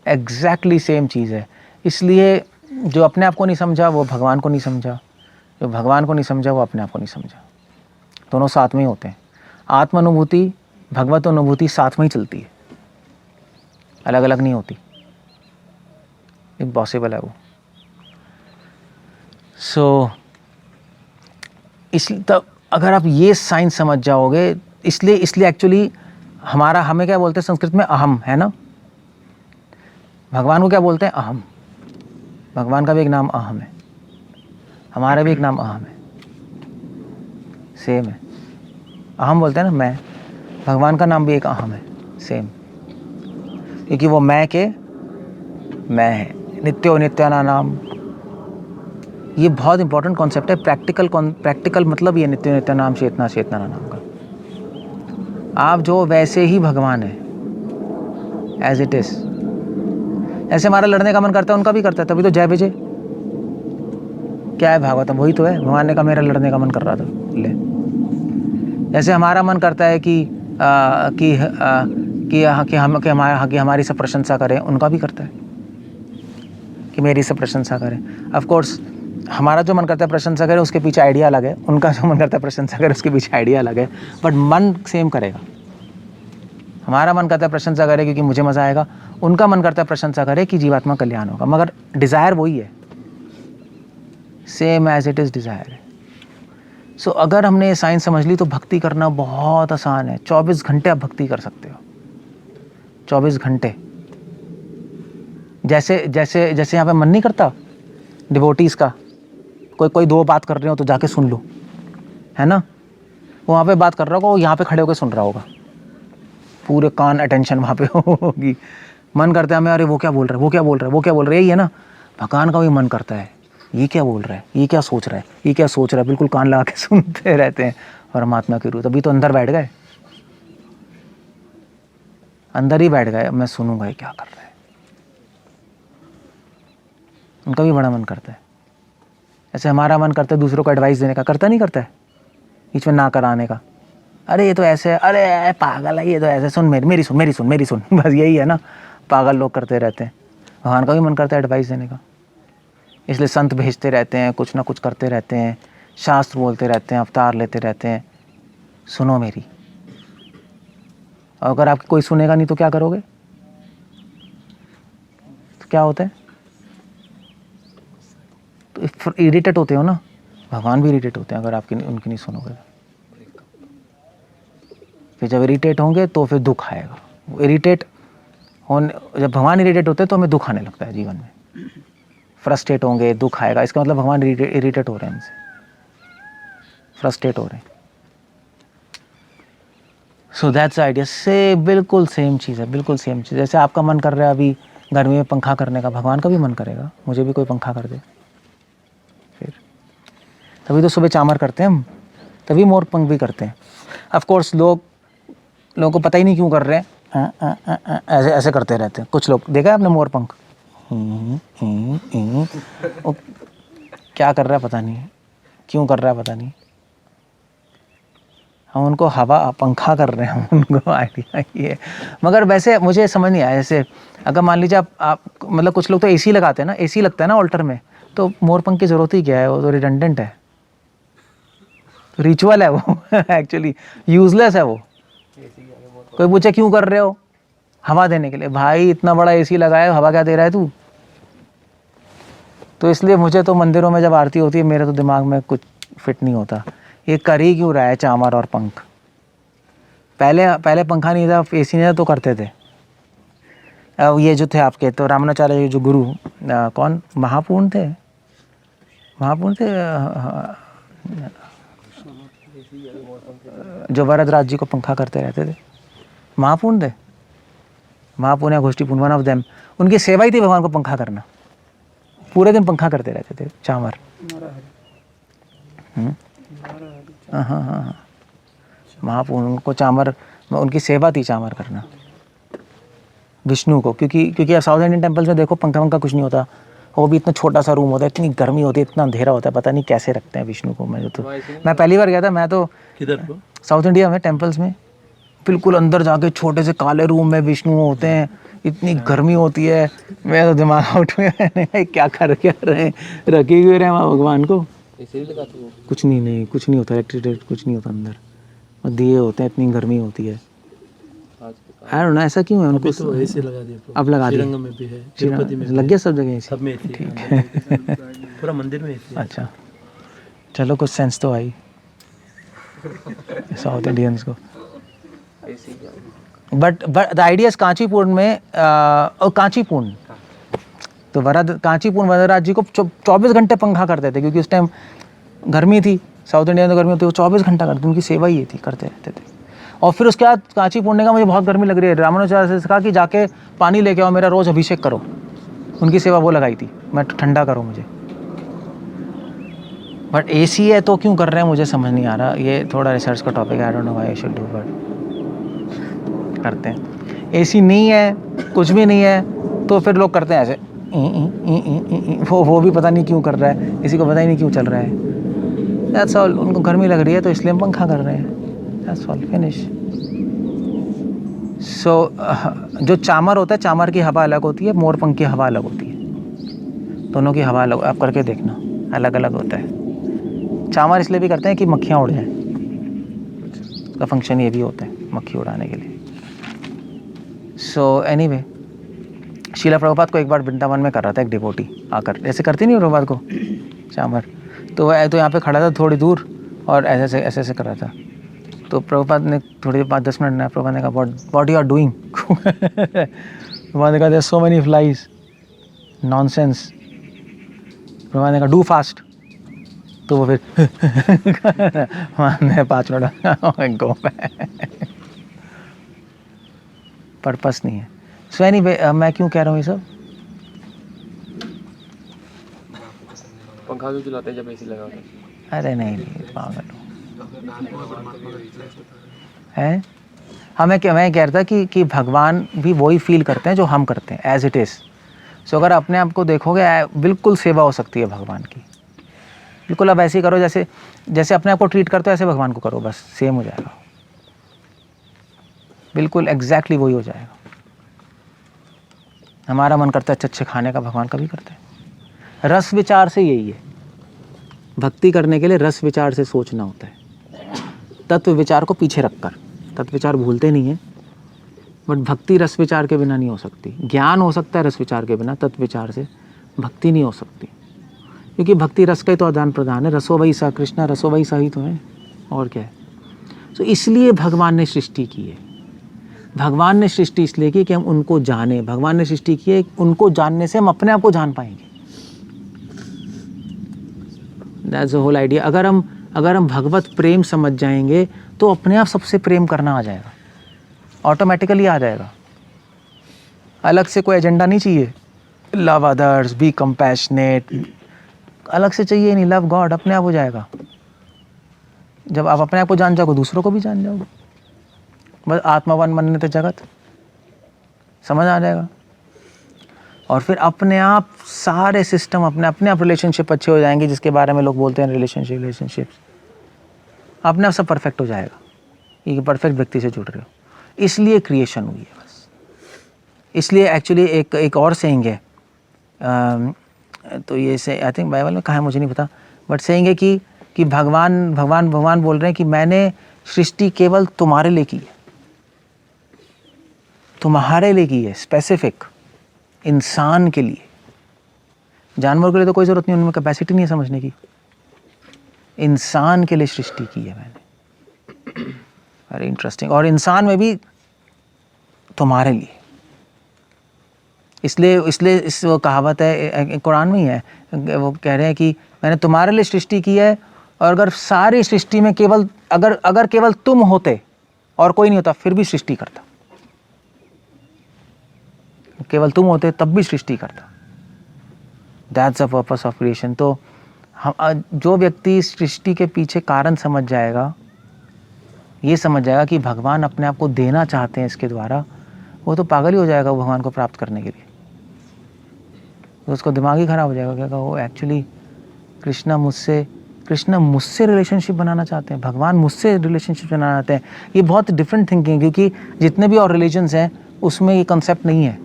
एग्जैक्टली सेम चीज़ है। इसलिए जो अपने आप को नहीं समझा वो भगवान को नहीं समझा, जो भगवान को नहीं समझा वो अपने आप को नहीं समझा। दोनों साथ में ही होते हैं। आत्म अनुभूति, भगवत अनुभूति साथ में ही चलती है, अलग अलग नहीं होती, इम्पॉसिबल है वो। सो तब अगर आप ये साइंस समझ जाओगे, इसलिए एक्चुअली हमें क्या बोलते हैं संस्कृत में, अहम, है ना। भगवान को क्या बोलते हैं, अहम। भगवान का भी एक नाम अहम है, हमारा भी एक नाम अहम है, सेम है। अहम बोलते हैं ना, मैं। भगवान का नाम भी एक अहम है, सेम, क्योंकि वो मैं के मैं है। नित्यो नित्याना नाम, ये बहुत इंपॉर्टेंट कॉन्सेप्ट है। प्रैक्टिकल मतलब ये नित्यो नित्य नाम चेतना चेतना नाम का। आप जो वैसे ही भगवान है, एज इट इज। ऐसे हमारा लड़ने का मन करता है, उनका भी करता है, तभी तो जय विजय। क्या है भागवतम, वही तो है। भगवान ने कहा मेरा लड़ने का मन कर रहा था, ले। जैसे हमारा मन करता है कि हमारी सब प्रशंसा करें, उनका भी करता है कि मेरी सब प्रशंसा करें। ऑफ कोर्स हमारा जो मन करता है प्रशंसा करें, उसके पीछे आइडिया अलग है, उनका जो मन करता है प्रशंसा करें, उसके पीछे आइडिया अलग है, बट मन सेम करेगा। हमारा मन करता है प्रशंसा करें क्योंकि मुझे मज़ा आएगा, उनका मन करता है प्रशंसा करे कि जीवात्मा कल्याण होगा, मगर डिज़ायर वही है, same as it is desire है। सो अगर हमने ये साइंस समझ ली तो भक्ति करना बहुत आसान है। 24 घंटे आप भक्ति कर सकते हो, 24 घंटे। जैसे जैसे जैसे यहाँ पे मन नहीं करता डिवोटीज़ का, कोई दो बात कर रहे हो तो जाके सुन लो, है ना। वो वहाँ पे बात कर रहा होगा, वो यहाँ पे खड़े होकर सुन रहा होगा, पूरे कान अटेंशन वहाँ पे होगी। मन करता है हमें, अरे वो क्या बोल रहा है, वो क्या बोल रहा है, वो क्या बोल रहा है, यही है ना। भगवान का भी मन करता है, ये क्या बोल रहा है, ये क्या सोच रहा है, ये क्या सोच रहा है, बिल्कुल कान लगा के सुनते रहते हैं परमात्मा की रूह। तभी तो अंदर बैठ गए, अंदर ही बैठ गए, मैं सुनूंगा ये क्या कर रहा है। उनका भी बड़ा मन करता है, ऐसे हमारा मन करता है दूसरों को एडवाइस देने का, करता नहीं करता है, बीच में ना कराने का, अरे ये तो ऐसे है, अरे पागल है ये तो ऐसे, सुन मेरी सुन मेरी सुन मेरी सुन। बस यही है ना, पागल लोग करते रहते हैं। भगवान का भी मन करता है एडवाइस देने का, इसलिए संत भेजते रहते हैं, कुछ ना कुछ करते रहते हैं, शास्त्र बोलते रहते हैं, अवतार लेते रहते हैं, सुनो मेरी। और अगर आपकी कोई सुनेगा नहीं तो क्या करोगे, तो क्या होता है, तो इरिटेट होते हो ना, भगवान भी इरिटेट होते हैं अगर आपकी उनकी नहीं सुनोगे। फिर जब इरिटेट होंगे तो फिर दुख आएगा। इरिटेट होने, जब भगवान इरिटेट होते हैं तो हमें दुख आने लगता है जीवन में, फ्रस्ट्रेट होंगे, दुख आएगा। इसका मतलब भगवान इरिटेट हो रहे हैं हमसे, फ्रस्ट्रेट हो रहे हैं। सो दैट्स आइडिया से बिल्कुल सेम चीज़ है, बिल्कुल सेम चीज़। जैसे आपका मन कर रहा है अभी गर्मी में पंखा करने का, भगवान का भी मन करेगा मुझे भी कोई पंखा कर दे। फिर तभी तो सुबह चामर करते हैं हम, तभी मोर पंख भी करते हैं। ऑफ कोर्स लोगों को पता ही नहीं क्यों कर रहे हैं, ऐसे ऐसे करते रहते हैं कुछ लोग, देखा है आपने मोर पंख, क्या कर रहा है पता नहीं, क्यों कर रहा है पता नहीं। हम उनको हवा पंखा कर रहे हैं, उनको आइडिया ये। मगर वैसे मुझे समझ नहीं आया, जैसे अगर मान लीजिए आप मतलब कुछ लोग तो एसी लगाते हैं ना, एसी लगता है ना ऑल्टर में, तो मोर पंख की ज़रूरत ही क्या है, वो तो रिडंडेंट है, रिचुअल है वो एक्चुअली यूजलेस है वो। कोई पूछे क्यों कर रहे हो, हवा देने के लिए। भाई इतना बड़ा एसी लगाया, हवा क्या दे रहा है तू। तो इसलिए मुझे तो मंदिरों में जब आरती होती है मेरे तो दिमाग में कुछ फिट नहीं होता, ये कर ही क्यों रहा है चामर और पंख। पहले पंखा नहीं था, एसी नहीं था तो करते थे। अब ये जो थे आपके तो रामानुजाचार्य जो गुरु, कौन महापूर्ण थे, जो वरदराज जी को पंखा करते रहते थे, महापूर्ण थे, महापूर्ण या गोष्ठीपूर्ण, वन ऑफ देम। उनकी सेवा ही थी भगवान को पंखा करना, पूरे दिन पंखा करते रहते थे चामर। हाँ, महापूर्ण, उनको चामर, उनकी सेवा थी चामर करना विष्णु को। क्योंकि आप साउथ इंडियन टेम्पल्स में देखो पंखा कुछ नहीं होता, वो भी इतना छोटा सा रूम होता है, इतनी गर्मी होती है, इतना अंधेरा होता है, पता नहीं कैसे रखते हैं विष्णु को। मैं पहली बार गया था, मैं तो साउथ इंडिया में टेम्पल्स में, बिल्कुल अंदर जाके छोटे से काले रूम में विष्णु होते हैं, इतनी गर्मी होती है, मैं तो दिमाग आउट में क्या कर रहे हैं, रखे हुए रहे वहाँ भगवान को। कुछ नहीं होता, इलेक्ट्रिसिटी कुछ नहीं होता अंदर, और दिए होते हैं, इतनी गर्मी होती है। आई डोंट नो ऐसा क्यों है उनको। तो एसी लगा दिया, अब लगा दिया, श्रीरंगम में भी है, तिरुपति में लग गया, सब जगह सब में एसी, ठीक है, पूरा मंदिर में एसी। अच्छा चलो, कुछ सेंस तो आई साउथ इंडियंस को। But the idea is Kanchipuram में, और कांचीपुरम तो कांचीपुरम वरदराज जी को 24 घंटे पंखा करते थे, क्योंकि उस टाइम गर्मी थी, साउथ इंडिया में गर्मी होती है, वो 24 घंटा करते, उनकी सेवा ही ये थी, करते रहते थे। और फिर उसके बाद कांचीपुरम का मुझे बहुत गर्मी लग रही है, रामानुजाचार्य से कहा कि जाके पानी लेके आओ, मेरा रोज़ अभिषेक करो। उनकी सेवा वो लगाई थी, मैं ठंडा करो मुझे। बट एसी है तो क्यों कर रहे हैं मुझे समझ नहीं आ रहा, ये थोड़ा रिसर्च का टॉपिक है, I don't know why I should do, but करते हैं। एसी नहीं है, कुछ भी नहीं है, तो फिर लोग करते हैं ऐसे, वो भी पता नहीं क्यों कर रहा है, किसी को पता ही नहीं क्यों चल रहा है। दैट्स ऑल, उनको गर्मी लग रही है तो इसलिए हम पंखा कर रहे हैं, दैट्स ऑल, फिनिश। सो जो चामर होता है, चामर की हवा अलग होती है, मोरपंख की हवा अलग होती है, दोनों की हवा अलग, आप करके देखना, अलग अलग होता है। चामर इसलिए भी करते हैं कि मक्खियाँ उड़ जाएं, उसका फंक्शन ये भी होता है, मक्खी उड़ाने के लिए। सो एनीवे, शीला प्रभुपाद को एक बार वृंदावन में कर रहा था एक डिवोटी आकर, ऐसे करती नहीं प्रभुपाद को चामर, तो वह तो यहाँ पे खड़ा था थोड़ी दूर और ऐसे ऐसे कर रहा था। तो प्रभुपाद ने थोड़ी देर 5-10 मिनट ना, प्रभुपाद ने कहा what you are doing. Prabhupada ने कहा there so many flies, nonsense. Prabhupada ने कहा डू फास्ट। तो वो फिर 5 मिनट गो पर्पस नहीं है। सो एनीवे मैं क्यों कह रहा हूँ ये सब? पंखा क्यों चलाते हैं जब एसी लगा होता है? अरे नहीं पागल हो है। मैं कह रहा था कि भगवान भी वही फील करते हैं जो हम करते हैं एज इट इज़। सो अगर अपने आप को देखोगे बिल्कुल सेवा हो सकती है भगवान की, बिल्कुल। अब ऐसे ही करो जैसे जैसे अपने आप को ट्रीट करते हो ऐसे भगवान को करो, बस सेम हो जाएगा, बिल्कुल एग्जैक्टली वही हो जाएगा। हमारा मन करता है अच्छे खाने का, भगवान का भी करते हैं। रस विचार से यही है, भक्ति करने के लिए रस विचार से सोचना होता है, तत्व विचार को पीछे रखकर। तत्व विचार भूलते नहीं है, बट भक्ति रस विचार के बिना नहीं हो सकती। ज्ञान हो सकता है रस विचार के बिना, तत्व विचार से भक्ति नहीं हो सकती, क्योंकि भक्ति रस का ही तो आदान प्रदान है। रसो वही सा कृष्णा, रसो वही सा ही तो है, और क्या है। तो इसलिए भगवान ने सृष्टि की है। भगवान ने सृष्टि इसलिए की कि हम उनको जाने। भगवान ने सृष्टि की है, उनको जानने से हम अपने आप को जान पाएंगे। That's the whole idea. अगर हम भगवत प्रेम समझ जाएंगे तो अपने आप सबसे प्रेम करना आ जाएगा, ऑटोमेटिकली आ जाएगा। अलग से कोई एजेंडा नहीं चाहिए। लव अदर्स, बी कंपैशनेट, अलग से चाहिए नहीं। लव गॉड, अपने आप हो जाएगा। जब आप अपने आप को जान जाओगे दूसरों को भी जान जाओगे। बस आत्मावान मनने तो जगत, समझ आ जाएगा। और फिर अपने आप सारे सिस्टम अपने आप रिलेशनशिप अच्छे हो जाएंगे, जिसके बारे में लोग बोलते हैं रिलेशनशिप्स अपने आप सब परफेक्ट हो जाएगा। ये परफेक्ट व्यक्ति से जुड़ रहे हो, इसलिए क्रिएशन हुई है बस। इसलिए एक्चुअली एक और सेइंग है, तो ये से आई थिंक बाइबल में कहाँ है मुझे नहीं पता, बट सेइंग है कि भगवान बोल रहे हैं कि मैंने सृष्टि केवल तुम्हारे लिए की है, तुम्हारे लिए की है, स्पेसिफिक इंसान के लिए। जानवर के लिए तो कोई ज़रूरत नहीं, उनमें कैपेसिटी नहीं है समझने की। इंसान के लिए सृष्टि की है मैंने। Very interesting. और इंसान में भी तुम्हारे लिए। इसलिए इस वो कहावत है, कुरान में ही है, वो कह रहे हैं कि मैंने तुम्हारे लिए सृष्टि की है, और अगर सारी सृष्टि में अगर केवल तुम होते और कोई नहीं होता फिर भी सृष्टि करता। केवल तुम होते तब भी सृष्टि करता। That's the purpose of creation. तो हम जो व्यक्ति सृष्टि के पीछे कारण समझ जाएगा, ये समझ जाएगा कि भगवान अपने आप को देना चाहते हैं इसके द्वारा, वो तो पागल ही हो जाएगा वो भगवान को प्राप्त करने के लिए। तो उसको दिमाग ही खराब हो जाएगा, क्या वो एक्चुअली कृष्णा मुझसे रिलेशनशिप बनाना चाहते हैं, भगवान मुझसे रिलेशनशिप बनाना चाहते हैं। ये बहुत डिफरेंट थिंकिंग, क्योंकि जितने भी और रिलीजन्स हैं उसमें ये कंसेप्ट नहीं है।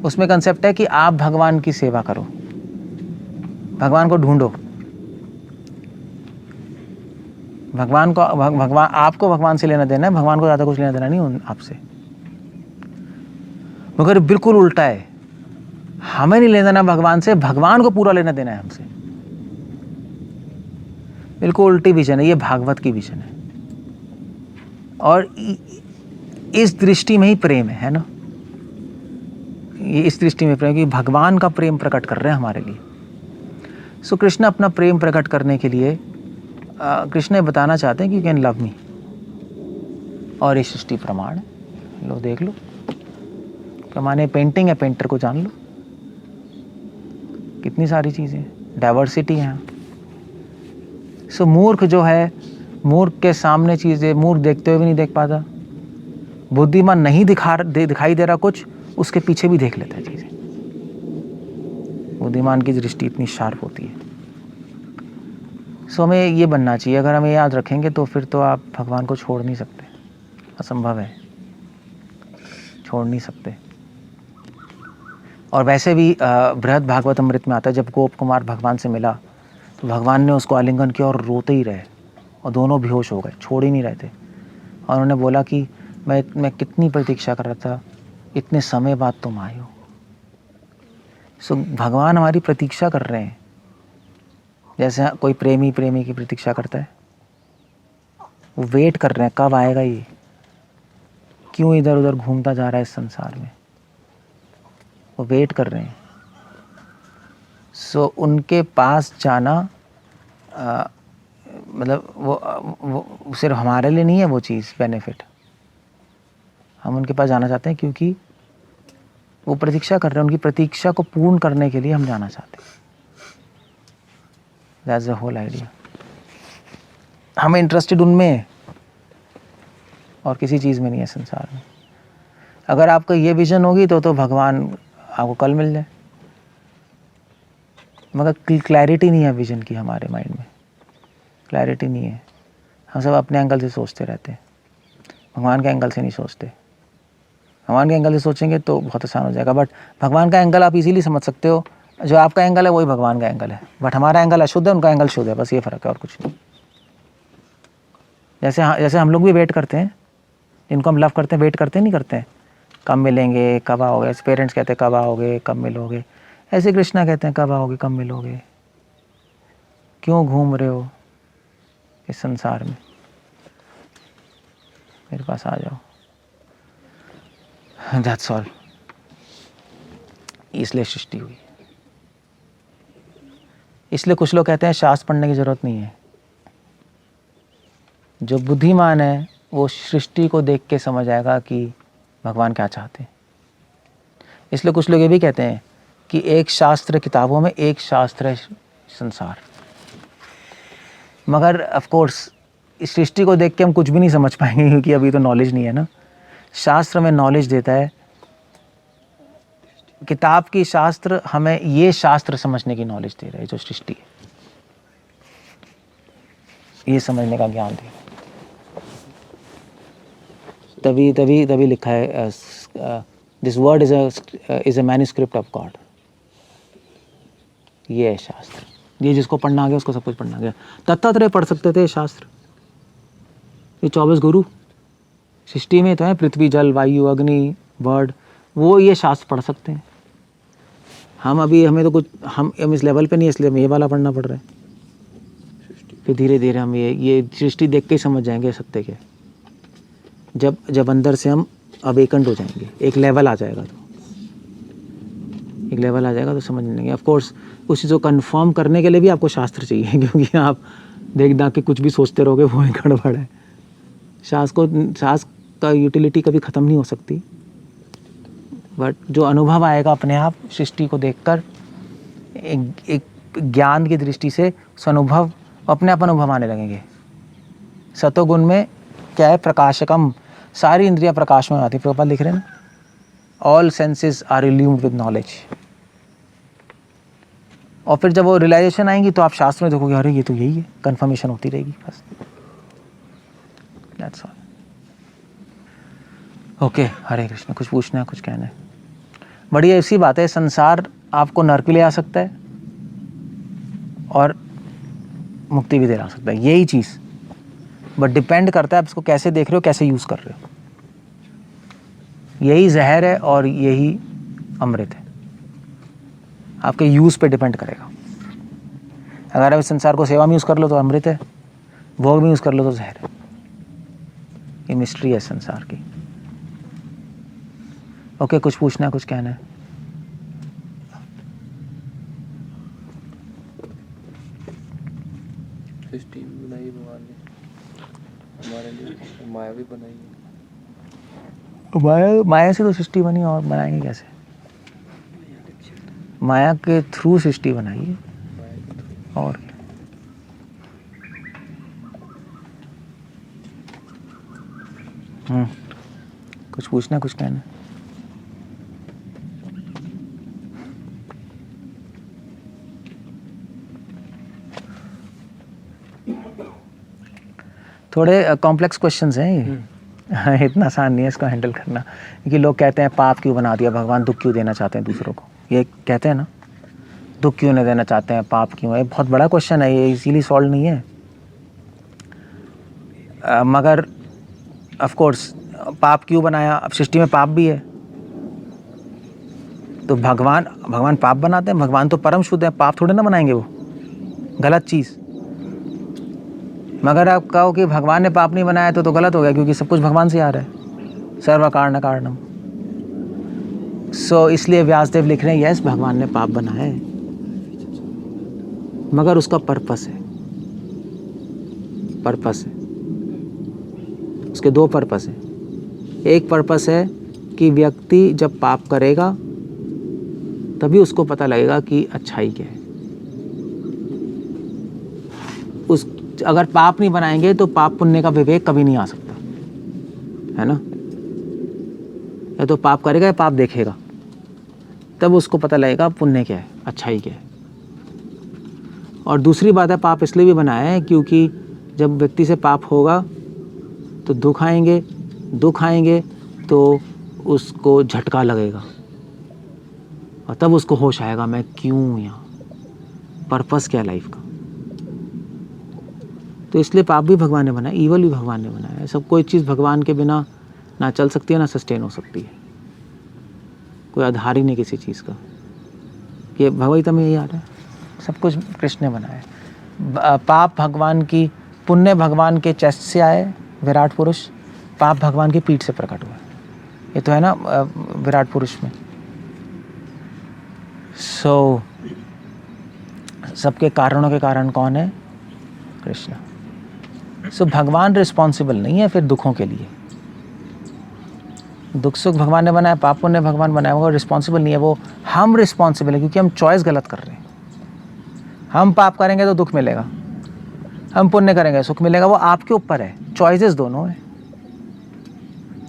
उसमें कंसेप्ट है कि आप भगवान की सेवा करो, भगवान को ढूंढो। भगवान आपको भगवान से लेना देना है, भगवान को ज़्यादा कुछ लेना देना नहीं आपसे। मगर बिल्कुल उल्टा है, हमें नहीं लेना देना भगवान से, भगवान को पूरा लेना देना है हमसे। बिल्कुल उल्टी विजन है, ये भागवत की विजन है। और इस दृष्टि में ही प्रेम है ना। ये इस दृष्टि में प्रेम कि भगवान का प्रेम प्रकट कर रहे हैं हमारे लिए। सो कृष्ण अपना प्रेम प्रकट करने के लिए कृष्ण बताना चाहते हैं कि यू कैन लव मी, और ये सृष्टि प्रमाण है। लो देख लो, माने पेंटिंग है, पेंटर को जान लो। कितनी सारी चीज़ें, डाइवर्सिटी है। सो मूर्ख जो है, मूर्ख के सामने चीज़ें मूर्ख देखते हुए भी नहीं देख पाता। बुद्धिमान नहीं दिखाई दे रहा कुछ, उसके पीछे भी देख लेता है चीज़ें। बुद्धिमान की दृष्टि इतनी शार्प होती है। सो हमें ये बनना चाहिए। अगर हमें याद रखेंगे तो फिर तो आप भगवान को छोड़ नहीं सकते, असंभव है, छोड़ नहीं सकते। और वैसे भी बृहद भागवत अमृत में आता है, जब गोप कुमार भगवान से मिला तो भगवान ने उसको आलिंगन किया और रोते ही रहे, और दोनों बेहोश हो गए, छोड़ ही नहीं रहे थे। और उन्होंने बोला कि मैं कितनी प्रतीक्षा कर रहा था, इतने समय बाद तुम आए हो। सो भगवान हमारी प्रतीक्षा कर रहे हैं, जैसे कोई प्रेमी प्रेमी की प्रतीक्षा करता है। वो वेट कर रहे हैं कब आएगा ये, क्यों इधर उधर घूमता जा रहा है इस संसार में, वो वेट कर रहे हैं। सो उनके पास जाना मतलब वो सिर्फ हमारे लिए नहीं है वो चीज़ बेनिफिट। हम उनके पास जाना चाहते हैं क्योंकि वो प्रतीक्षा कर रहे हैं, उनकी प्रतीक्षा को पूर्ण करने के लिए हम जाना चाहते हैं। That's the whole idea. हमें इंटरेस्टेड उनमें है और किसी चीज़ में नहीं है संसार में। अगर आपका ये विजन होगी तो भगवान आपको कल मिल जाए, मगर क्लैरिटी नहीं है विजन की हमारे माइंड में, क्लैरिटी नहीं है। हम सब अपने एंगल से सोचते रहते हैं, भगवान के एंगल से नहीं सोचते। भगवान के एंगल से सोचेंगे तो बहुत आसान हो जाएगा, बट भगवान का एंगल आप इजीली समझ सकते हो। जो आपका एंगल है वही भगवान का एंगल है, बट हमारा एंगल अशुद्ध है, उनका एंगल शुद्ध है, बस ये फ़र्क है और कुछ नहीं। जैसे हम लोग भी वेट करते हैं, जिनको हम लव करते हैं वेट करते नहीं करते हैं, कब मिलेंगे, कब आओगे। पेरेंट्स कहते हैं कब आओगे, कब मिलोगे। ऐसे कृष्णा कहते हैं कब आओगे, कब मिलोगे, क्यों घूम रहे हो इस संसार में, मेरे पास आ जाओ। That's all. इसलिए सृष्टि हुई। इसलिए कुछ लोग कहते हैं शास्त्र पढ़ने की ज़रूरत नहीं है। जो बुद्धिमान है वो सृष्टि को देख के समझ आएगा कि भगवान क्या चाहते हैं। इसलिए कुछ लोग ये भी कहते हैं कि एक शास्त्र किताबों में, एक शास्त्र है संसार। मगर ऑफ कोर्स इस सृष्टि को देख के हम कुछ भी नहीं समझ पाएंगे क्योंकि अभी तो नॉलेज नहीं है ना। शास्त्र में नॉलेज देता है, किताब की शास्त्र हमें ये शास्त्र समझने की नॉलेज दे रहा है, जो सृष्टि है ये समझने का ज्ञान दे। तभी लिखा है this word is a manuscript of God. ये है शास्त्र, ये जिसको पढ़ना आ गया उसको सब कुछ पढ़ना आ गया। दत्तात्रेय पढ़ सकते थे शास्त्र, ये 24 गुरु सृष्टि में तो है, पृथ्वी जल वायु अग्नि बर्ड, वो ये शास्त्र पढ़ सकते हैं। हम अभी हमें तो कुछ हम इस लेवल पे नहीं, इसलिए हमें ये वाला पढ़ना पड़ रहा है। फिर धीरे धीरे हम ये सृष्टि देख के ही समझ जाएंगे सत्य के। जब अंदर से हम अवेकंड हो जाएंगे, एक लेवल आ जाएगा तो समझ लेंगे। ऑफ कोर्स उस चीज़ को कंफर्म करने के लिए भी आपको शास्त्र चाहिए, क्योंकि आप देख दाख के कुछ भी सोचते रहोगे वो ही गड़बड़ है। शास्त्र का यूटिलिटी कभी ख़त्म नहीं हो सकती, बट जो अनुभव आएगा अपने आप सृष्टि को देखकर, एक ज्ञान की दृष्टि से उस अनुभव अपने आप अनुभव आने लगेंगे। सतोगुण में क्या है, प्रकाशकम, सारी इंद्रियां प्रकाश में आती है। प्रभुपाद लिख रहे हैं ना, all senses are illumed with knowledge. और फिर जब वो रियलाइजेशन आएंगी तो आप शास्त्र में देखोगे अरे ये तो यही है, कंफर्मेशन होती रहेगी बस। That's all. ओके, हरे कृष्ण। कुछ पूछना है, कुछ कहना है? बढ़िया ऐसी बात है, संसार आपको नरक भी ले आ सकता है और मुक्ति भी दिला सकता है, यही चीज़। बट डिपेंड करता है आप इसको कैसे देख रहे हो, कैसे यूज़ कर रहे हो। यही जहर है और यही अमृत है, आपके यूज़ पे डिपेंड करेगा। अगर आप इस संसार को सेवा में यूज़ कर लो तो अमृत है, भोग में यूज़ कर लो तो जहर है। ये मिस्ट्री है संसार की। ओके, कुछ पूछना है, कुछ कहना है? सृष्टि भी बनाई भगवान ने हमारे लिए, माया भी बनाई है। माया से तो सृष्टि बनी, और बनाएंगे कैसे? माया के थ्रू सृष्टि बनाई है, और कुछ पूछना, कुछ कहना? थोड़े कॉम्प्लेक्स क्वेश्चंस हैं ये। इतना आसान नहीं है इसको हैंडल करना, क्योंकि लोग कहते हैं पाप क्यों बना दिया भगवान, दुख क्यों देना चाहते हैं दूसरों को, ये कहते हैं ना, दुख क्यों नहीं देना चाहते हैं, पाप क्यों है। बहुत बड़ा क्वेश्चन है ये, इजीली सॉल्व नहीं है। मगर ऑफ कोर्स पाप क्यों बनाया, अब सृष्टि में पाप भी है तो भगवान पाप बनाते हैं? भगवान तो परम शुद्ध है, पाप थोड़े ना बनाएंगे वो, गलत चीज़। मगर आप कहो कि भगवान ने पाप नहीं बनाया तो गलत हो गया, क्योंकि सब कुछ भगवान से आ रहा है, सर्व कारण कारणम। सो इसलिए व्यासदेव लिख रहे हैं यस भगवान ने पाप बनाया है, मगर उसका पर्पस है, उसके दो पर्पस है। एक पर्पस है कि व्यक्ति जब पाप करेगा तभी उसको पता लगेगा कि अच्छाई क्या है। अगर पाप नहीं बनाएंगे तो पाप पुण्य का विवेक कभी नहीं आ सकता, है ना। या तो पाप करेगा या पाप देखेगा, तब उसको पता लगेगा पुण्य क्या है, अच्छाई क्या है। और दूसरी बात है, पाप इसलिए भी बनाया है क्योंकि जब व्यक्ति से पाप होगा तो दुख आएंगे तो उसको झटका लगेगा और तब उसको होश आएगा मैं क्यों हूँ यहाँ, पर्पस क्या है लाइफ का। तो इसलिए पाप भी भगवान ने बनाया, ईवल भी भगवान ने बनाया है। सब कोई चीज़ भगवान के बिना ना चल सकती है ना सस्टेन हो सकती है, कोई आधार ही नहीं किसी चीज़ का। ये भगवगीता में यही आ रहा है, सब कुछ कृष्ण ने बनाया है। पाप भगवान की, पुण्य भगवान के चेस्ट से आए विराट पुरुष, पाप भगवान की पीठ से प्रकट हुआ। ये तो है ना विराट पुरुष में। सो सबके कारणों के कारण कौन है? कृष्ण। सो भगवान रिस्पॉन्सिबल नहीं है फिर दुखों के लिए। दुख सुख भगवान ने बनाया, पाप पुण्य भगवान बनाया, वो रिस्पॉन्सिबल नहीं है, वो हम रिस्पॉन्सिबल है क्योंकि हम चॉइस गलत कर रहे हैं। हम पाप करेंगे तो दुख मिलेगा, हम पुण्य करेंगे सुख मिलेगा, वो आपके ऊपर है। चॉइसेस दोनों है,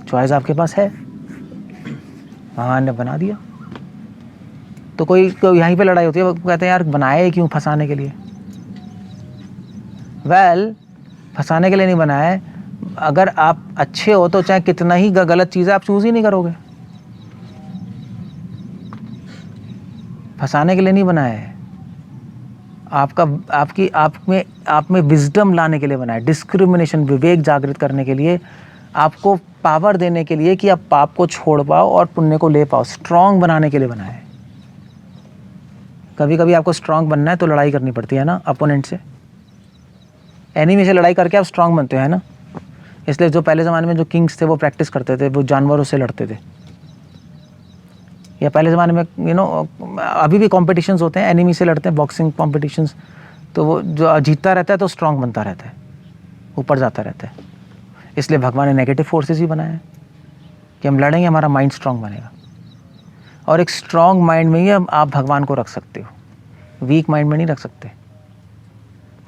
चॉइस आपके पास है, भगवान ने बना दिया। तो कोई यहीं पे लड़ाई होती है, वो कहते हैं यार बनाए क्यों, फंसाने के लिए। फंसाने के लिए नहीं बनाया है। अगर आप अच्छे हो तो चाहे कितना ही गलत चीज़ है आप चूज ही नहीं करोगे। फंसाने के लिए नहीं बनाया है, आप में विजडम लाने के लिए बनाया है, डिस्क्रिमिनेशन, विवेक जागृत करने के लिए, आपको पावर देने के लिए कि आप पाप को छोड़ पाओ और पुण्य को ले पाओ, स्ट्रांग बनाने के लिए बनाया है। कभी कभी आपको स्ट्रांग बनना है तो लड़ाई करनी पड़ती है ना अपोनेंट से, एनिमी से लड़ाई करके आप स्ट्रांग बनते हो, है ना। इसलिए जो पहले ज़माने में जो किंग्स थे वो प्रैक्टिस करते थे, वो जानवरों से लड़ते थे। या पहले ज़माने में अभी भी कॉम्पिटिशन्स होते हैं, एनिमी से लड़ते हैं, बॉक्सिंग कॉम्पिटिशन्स। तो वो जो जीतता रहता है तो स्ट्रांग बनता रहता है, ऊपर जाता रहता है। इसलिए भगवान ने नेगेटिव फोर्सेस ही बनाया है कि हम लड़ेंगे, हमारा माइंड स्ट्रांग बनेगा। और एक स्ट्रांग माइंड में ही आप भगवान को रख सकते हो, वीक माइंड में नहीं रख सकते।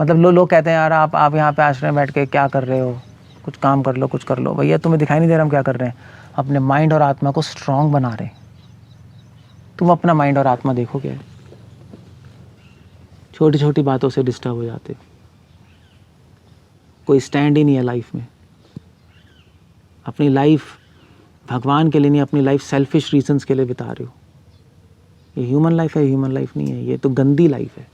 मतलब लोग कहते हैं यार आप यहाँ पे आश्रम में बैठ के क्या कर रहे हो, कुछ काम कर लो, कुछ कर लो। भैया तुम्हें दिखाई नहीं दे रहा हम क्या कर रहे हैं? अपने माइंड और आत्मा को स्ट्रांग बना रहे हैं। तुम अपना माइंड और आत्मा देखो क्या है, छोटी छोटी बातों से डिस्टर्ब हो जाते, कोई स्टैंड ही नहीं है लाइफ में। अपनी लाइफ भगवान के लिए नहीं, अपनी लाइफ सेल्फिश रीजंस के लिए बिता रहे हो। ये ह्यूमन लाइफ है, ह्यूमन लाइफ नहीं है, ये तो गंदी लाइफ है।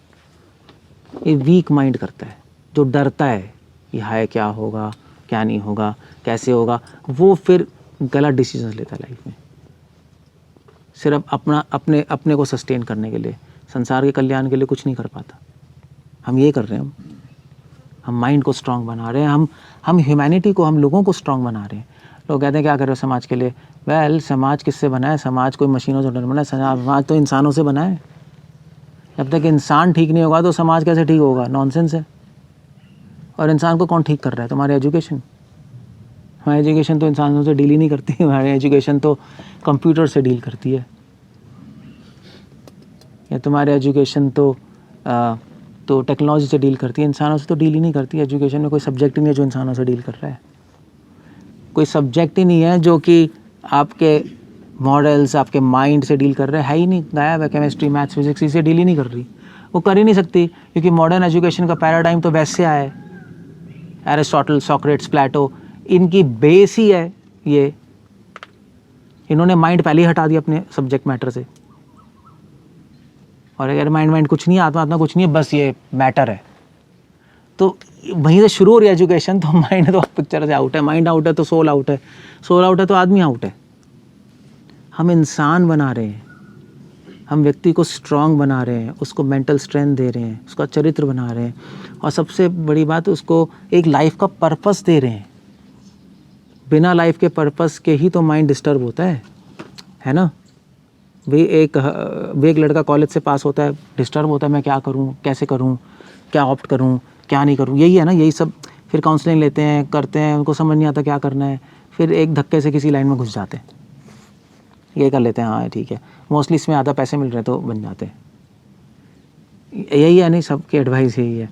ये वीक माइंड करता है, जो डरता है ये हाय क्या होगा, क्या नहीं होगा, कैसे होगा, वो फिर गलत डिसीजन लेता है लाइफ में, सिर्फ अपने को सस्टेन करने के लिए, संसार के कल्याण के लिए कुछ नहीं कर पाता। हम ये कर रहे हैं, हम माइंड को स्ट्रांग बना रहे हैं, हम ह्यूमैनिटी को, हम लोगों को स्ट्रांग बना रहे हैं। लोग कहते हैं क्या कर रहे हो समाज के लिए? समाज किससे बना है? समाज कोई मशीनों से बना है? समाज तो इंसानों से बना है। जब तक इंसान ठीक नहीं होगा तो समाज कैसे ठीक होगा? नॉनसेंस है। और इंसान को कौन ठीक कर रहा है? तुम्हारी एजुकेशन। हमारी एजुकेशन तो इंसानों से डील ही नहीं करती, हमारी एजुकेशन तो कंप्यूटर से डील करती है। या तुम्हारी एजुकेशन तो टेक्नोलॉजी से डील करती है, इंसानों से तो डील ही नहीं करती। एजुकेशन में कोई सब्जेक्ट ही नहीं है जो इंसानों से डील कर रहा है, कोई सब्जेक्ट ही नहीं है जो कि आपके मॉडल्स, आपके माइंड से डील कर रहे है ही नहीं। गायब है। केमिस्ट्री, मैथ्स, फिजिक्स इसे डील ही नहीं कर रही, वो कर ही नहीं सकती, क्योंकि मॉडर्न एजुकेशन का पैराडाइम तो वैसे आया है। एरिस्टोटल, सॉक्रेट्स, प्लेटो, इनकी बेस ही है ये। इन्होंने माइंड पहले ही हटा दिया अपने सब्जेक्ट मैटर से। और अगर माइंड कुछ नहीं है, आत्मा कुछ नहीं है, बस ये मैटर है, तो वहीं से शुरू हो रही है एजुकेशन। तो माइंड तो पिक्चर से आउट है, माइंड आउट है तो सोल आउट है, सोल आउट है तो आदमी आउट है। हम इंसान बना रहे हैं, हम व्यक्ति को स्ट्रांग बना रहे हैं, उसको मेंटल स्ट्रेंथ दे रहे हैं, उसका चरित्र बना रहे हैं, और सबसे बड़ी बात उसको एक लाइफ का पर्पस दे रहे हैं। बिना लाइफ के पर्पस के ही तो माइंड डिस्टर्ब होता है ना। भी एक लड़का कॉलेज से पास होता है, डिस्टर्ब होता है, मैं क्या करूं, कैसे करूं, क्या ऑप्ट करूं, क्या नहीं करूं, यही है ना, यही सब। फिर काउंसलिंग लेते हैं, करते हैं, उनको समझ नहीं आता क्या करना है, फिर एक धक्के से किसी लाइन में घुस जाते हैं, ये कर लेते हैं, हाँ ठीक है, मोस्टली इसमें आधा पैसे मिल रहे हैं तो बन जाते हैं। यही है, नहीं सबकी एडवाइस यही है।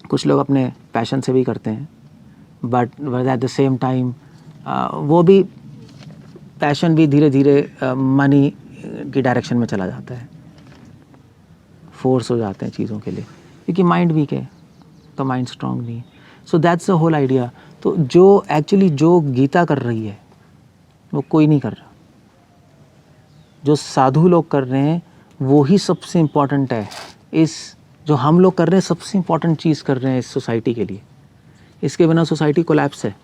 कुछ लोग अपने पैशन से भी करते हैं, but at the same time वो भी पैशन भी धीरे धीरे मनी की डायरेक्शन में चला जाता है, फोर्स हो जाते हैं चीज़ों के लिए, क्योंकि माइंड वीक है, तो माइंड स्ट्रांग नहीं है। So that's the whole idea. तो जो एक्चुअली जो गीता कर रही है वो कोई नहीं कर रहा, जो साधु लोग कर रहे हैं वो ही सबसे इम्पॉर्टेंट है। इस जो हम लोग कर रहे हैं सबसे इम्पॉर्टेंट चीज़ कर रहे हैं इस सोसाइटी के लिए। इसके बिना सोसाइटी कोलैप्स है।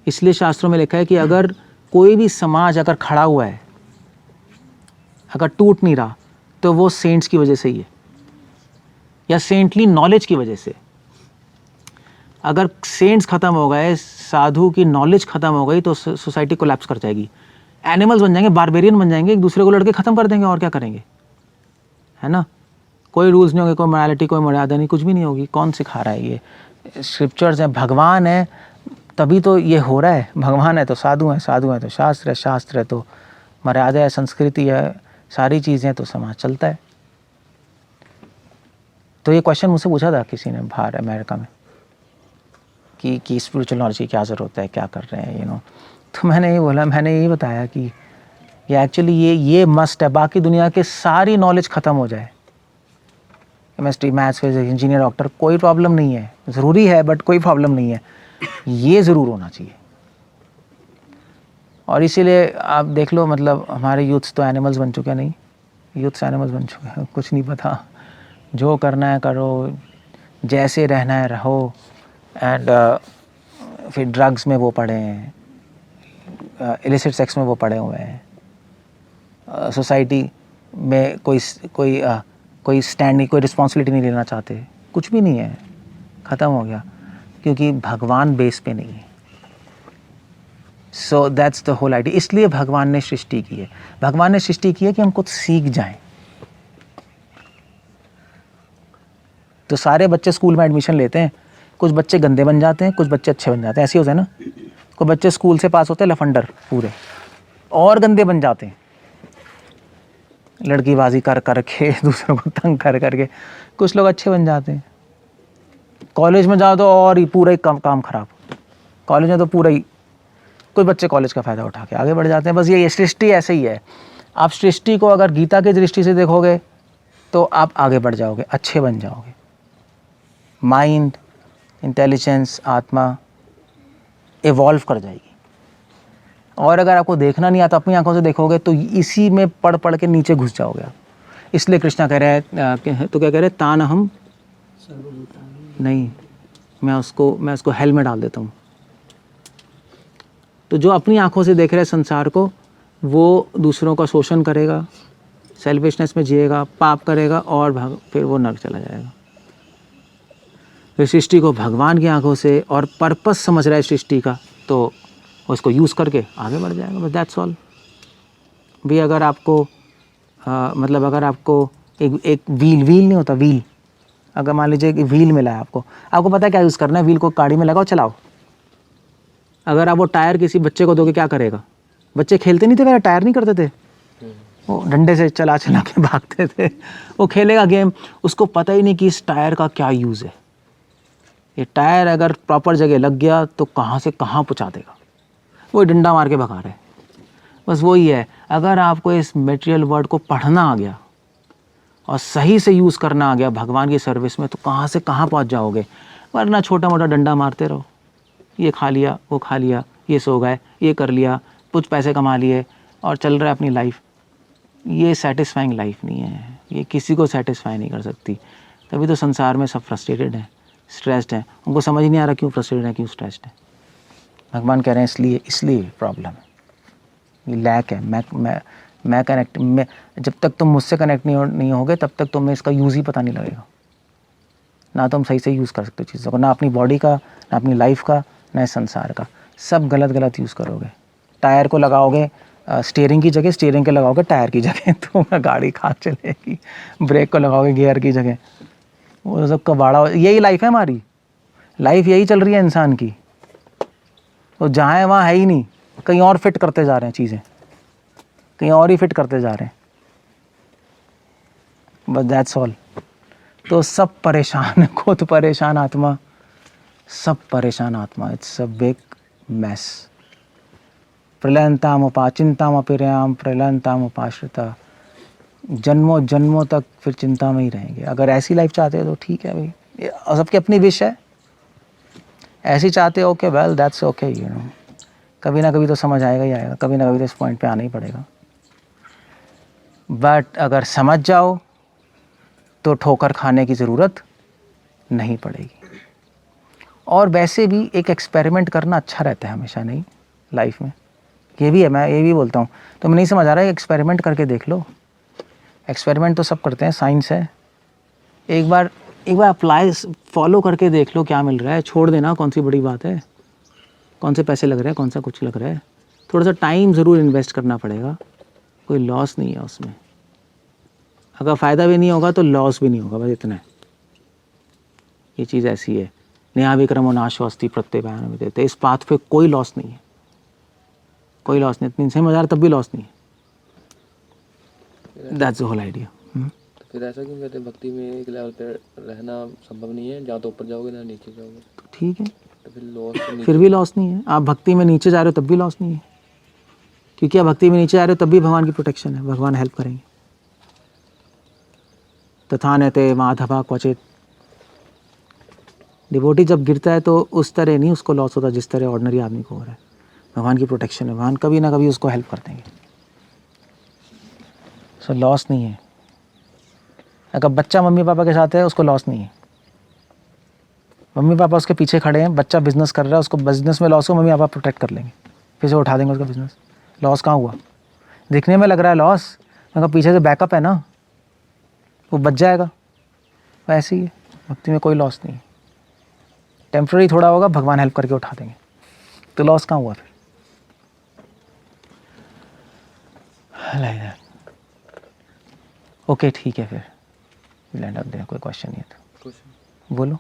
इसलिए शास्त्रों में लिखा है कि अगर कोई भी समाज अगर खड़ा हुआ है, अगर टूट नहीं रहा, तो वो सेंट्स की वजह से ही है, या सेंटली नॉलेज की वजह से। अगर सेंट्स ख़त्म हो गए, साधु की नॉलेज ख़त्म हो गई, तो सोसाइटी कोलैप्स कर जाएगी। एनिमल्स बन जाएंगे, बारबेरियन बन जाएंगे, एक दूसरे को लड़के ख़त्म कर देंगे, और क्या करेंगे, है ना। कोई रूल्स नहीं होंगे, कोई मोरालिटी, कोई मर्यादा नहीं, कुछ भी नहीं होगी। कौन सिखा रहा है? ये स्क्रिप्चर्स हैं, भगवान है, तभी तो ये हो रहा है। भगवान है तो साधु हैं, साधु हैं तो शास्त्र है, शास्त्र है तो मर्यादा है, संस्कृति है, सारी चीज़ें, तो समाज चलता है। तो ये क्वेश्चन मुझसे पूछा था किसी ने बाहर अमेरिका में कि स्पिरिचुअल नॉलेज की क्या ज़रूरत है, क्या कर रहे हैं, तो मैंने ये बोला, मैंने यही बताया कि ये एक्चुअली ये मस्ट है। बाकी दुनिया के सारी नॉलेज ख़त्म हो जाए, chemistry, maths, physics, engineer, doctor, कोई प्रॉब्लम नहीं है, ज़रूरी है बट कोई प्रॉब्लम नहीं है, ये ज़रूर होना चाहिए। और इसीलिए आप देख लो, मतलब हमारे यूथ्स तो एनिमल्स बन चुके हैं, नहीं, यूथ्स एनिमल्स बन चुके हैं, कुछ नहीं पता, जो करना है करो, जैसे रहना है रहो। एंड फिर ड्रग्स में वो पड़े हैं, इलिसिट सेक्स में वो पड़े हुए हैं, सोसाइटी में कोई स्टैंड नहीं, कोई रिस्पॉन्सिबिलिटी नहीं लेना चाहते, कुछ भी नहीं है, ख़त्म हो गया, क्योंकि भगवान बेस पे नहीं है। So that's the whole idea. इसलिए भगवान ने सृष्टि की है। भगवान ने सृष्टि की है कि हम कुछ सीख जाएं। तो सारे बच्चे स्कूल में एडमिशन लेते हैं, कुछ बच्चे गंदे बन जाते हैं, कुछ बच्चे अच्छे बन जाते हैं, ऐसे होता है ना। कुछ बच्चे स्कूल से पास होते हैं लफंडर पूरे, और गंदे बन जाते हैं, लड़कीबाजी कर के, दूसरों को तंग कर करके। कुछ लोग अच्छे बन जाते हैं। कॉलेज में जाओ तो और ही पूरा ही काम खराब। कॉलेज में तो पूरा ही, कुछ बच्चे कॉलेज का फ़ायदा उठा के आगे बढ़ जाते हैं। बस ये सृष्टि ऐसे ही है। आप सृष्टि को अगर गीता की दृष्टि से देखोगे तो आप आगे बढ़ जाओगे, अच्छे बन जाओगे। माइंड, इंटेलिजेंस, आत्मा इवॉल्व कर जाएगी। और अगर आपको देखना नहीं आता, अपनी आंखों से देखोगे तो इसी में पढ़ के नीचे घुस जाओगे आप। इसलिए कृष्णा कह रहे हैं, तो क्या कह रहे हैं, तान हम नहीं, मैं उसको हेल में डाल देता हूँ। तो जो अपनी आंखों से देख रहे हैं संसार को, वो दूसरों का शोषण करेगा, सेल्फिशनेस में जिएगा, पाप करेगा, और फिर वो नर्क चला जाएगा। फिर सृष्टि को भगवान की आंखों से और पर्पस समझ रहा है सृष्टि का, तो उसको यूज़ करके आगे बढ़ जाएगा। बस दैट्स ऑल। भी अगर आपको मतलब अगर आपको एक व्हील नहीं होता, व्हील, अगर मान लीजिए कि व्हील मिला है आपको पता है क्या यूज़ करना है, व्हील को गाड़ी में लगाओ, चलाओ। अगर आप वो टायर किसी बच्चे को दोगे, क्या करेगा? बच्चे खेलते नहीं थे पहले, टायर नहीं करते थे, वो डंडे से चला के भागते थे। वो खेलेगा गेम, उसको पता ही नहीं कि इस टायर का क्या यूज़ है। ये टायर अगर प्रॉपर जगह लग गया तो कहाँ से कहाँ पहुँचा देगा, वो डंडा मार के भगा रहे। बस वही है, अगर आपको इस मटेरियल वर्ल्ड को पढ़ना आ गया और सही से यूज़ करना आ गया भगवान की सर्विस में, तो कहाँ से कहाँ पहुँच जाओगे। वरना छोटा मोटा डंडा मारते रहो, ये खा लिया, वो खा लिया, ये सो गए, ये कर लिया, कुछ पैसे कमा लिए और चल रहा है अपनी लाइफ। ये सेटिस्फाइंग लाइफ नहीं है, ये किसी को सेटिस्फाई नहीं कर सकती। तभी तो संसार में सब फ्रस्ट्रेटेड हैं, स्ट्रेस्ड हैं। उनको समझ नहीं आ रहा क्यों फ्रस्ट्रेटेड है, क्यों स्ट्रेस्ड है। भगवान कह रहे हैं इसलिए प्रॉब्लम है, ये लैक है। मैं जब तक तुम मुझसे कनेक्ट नहीं होगे तब तक तुम्हें इसका यूज़ ही पता नहीं लगेगा। ना तुम सही से यूज़ कर सकते हो चीज़ों को, ना अपनी बॉडी का, ना अपनी लाइफ का, ना इस संसार का। सब गलत यूज़ करोगे। टायर को लगाओगे स्टीयरिंग की जगह, स्टीयरिंग के लगाओगे टायर की जगह तो गाड़ी कहाँ चलेगी। ब्रेक को लगाओगे गियर की जगह, वो सब कबाड़ा। यही लाइफ है हमारी, लाइफ यही चल रही है इंसान की। तो जहाँ है वहाँ है ही नहीं, कहीं और फिट करते जा रहे हैं चीज़ें, कहीं और ही फिट करते जा रहे हैं, बस दैट्स ऑल। तो सब परेशान है, खुद परेशान आत्मा, सब परेशान आत्मा। It's a big mess. प्रलयंताम उपाचिंताम अपिरयाम प्रलयंताम उपाश्रिता। जन्मों जन्मों तक फिर चिंता में ही रहेंगे। अगर ऐसी लाइफ चाहते हो तो ठीक है भाई, ये सबकी अपनी विश है। ऐसी चाहते हो okay, well that's okay, you know. कभी ना कभी तो समझ आएगा ही आएगा, कभी ना कभी तो इस पॉइंट पे आना ही पड़ेगा। बट अगर समझ जाओ तो ठोकर खाने की ज़रूरत नहीं पड़ेगी। और वैसे भी एक एक्सपेरिमेंट करना अच्छा रहता है हमेशा, नहीं लाइफ में। ये भी है, मैं ये भी बोलता हूँ। तो मैं नहीं समझ आ रहा है, एक्सपेरिमेंट करके देख लो। एक्सपेरिमेंट तो सब करते हैं, साइंस है। एक बार अप्लाई फॉलो करके देख लो क्या मिल रहा है। छोड़ देना कौन सी बड़ी बात है, कौन से पैसे लग रहे हैं, कौन सा कुछ लग रहा है। थोड़ा सा टाइम ज़रूर इन्वेस्ट करना पड़ेगा, कोई लॉस नहीं है उसमें। अगर फ़ायदा भी नहीं होगा तो लॉस भी नहीं होगा, बस इतना है। ये चीज़ ऐसी है। नेहा विक्रमो नाशो अस्ति प्रत्यय में देते, इस पाथ पे कोई लॉस नहीं है, कोई लॉस नहीं। 3,000 तब भी लॉस नहीं है। That's the whole idea. तो फिर ऐसा क्यों कहते हैं भक्ति में एक लेवल पे रहना संभव नहीं है, जहाँ तो ऊपर जाओगे ना नीचे जाओगे। तो ठीक है, तो फिर लॉस तो फिर भी लॉस नहीं है। आप भक्ति में नीचे जा रहे हो तब भी लॉस नहीं है, क्योंकि आप भक्ति में नीचे जा रहे हो तब भी भगवान की प्रोटेक्शन है, भगवान हेल्प करेंगे। तथा नते माधवा क्वचित। डिवोटी जब गिरता है तो उस तरह नहीं उसको लॉस होता जिस तरह ऑर्डिनरी आदमी को हो रहा है। भगवान की प्रोटेक्शन है, भगवान कभी ना कभी उसको हेल्प कर देंगे। सो लॉस नहीं है। अगर बच्चा मम्मी पापा के साथ है उसको लॉस नहीं है। मम्मी पापा उसके पीछे खड़े हैं, बच्चा बिजनेस कर रहा है, उसको बिजनेस में लॉस हो, मम्मी पापा प्रोटेक्ट कर लेंगे, फिर से उठा देंगे उसका बिजनेस। लॉस कहाँ हुआ? दिखने में लग रहा है लॉस, मगर पीछे से बैकअप है ना, वो बच जाएगा। वैसे ही है, भक्ति में कोई लॉस नहीं है। टेम्प्रेरी थोड़ा होगा, भगवान हेल्प करके उठा देंगे, तो लॉस कहाँ हुआ फिर? ओके ठीक है, फिर लैंड अप देना, कोई क्वेश्चन नहीं है तो कुछ बोलो।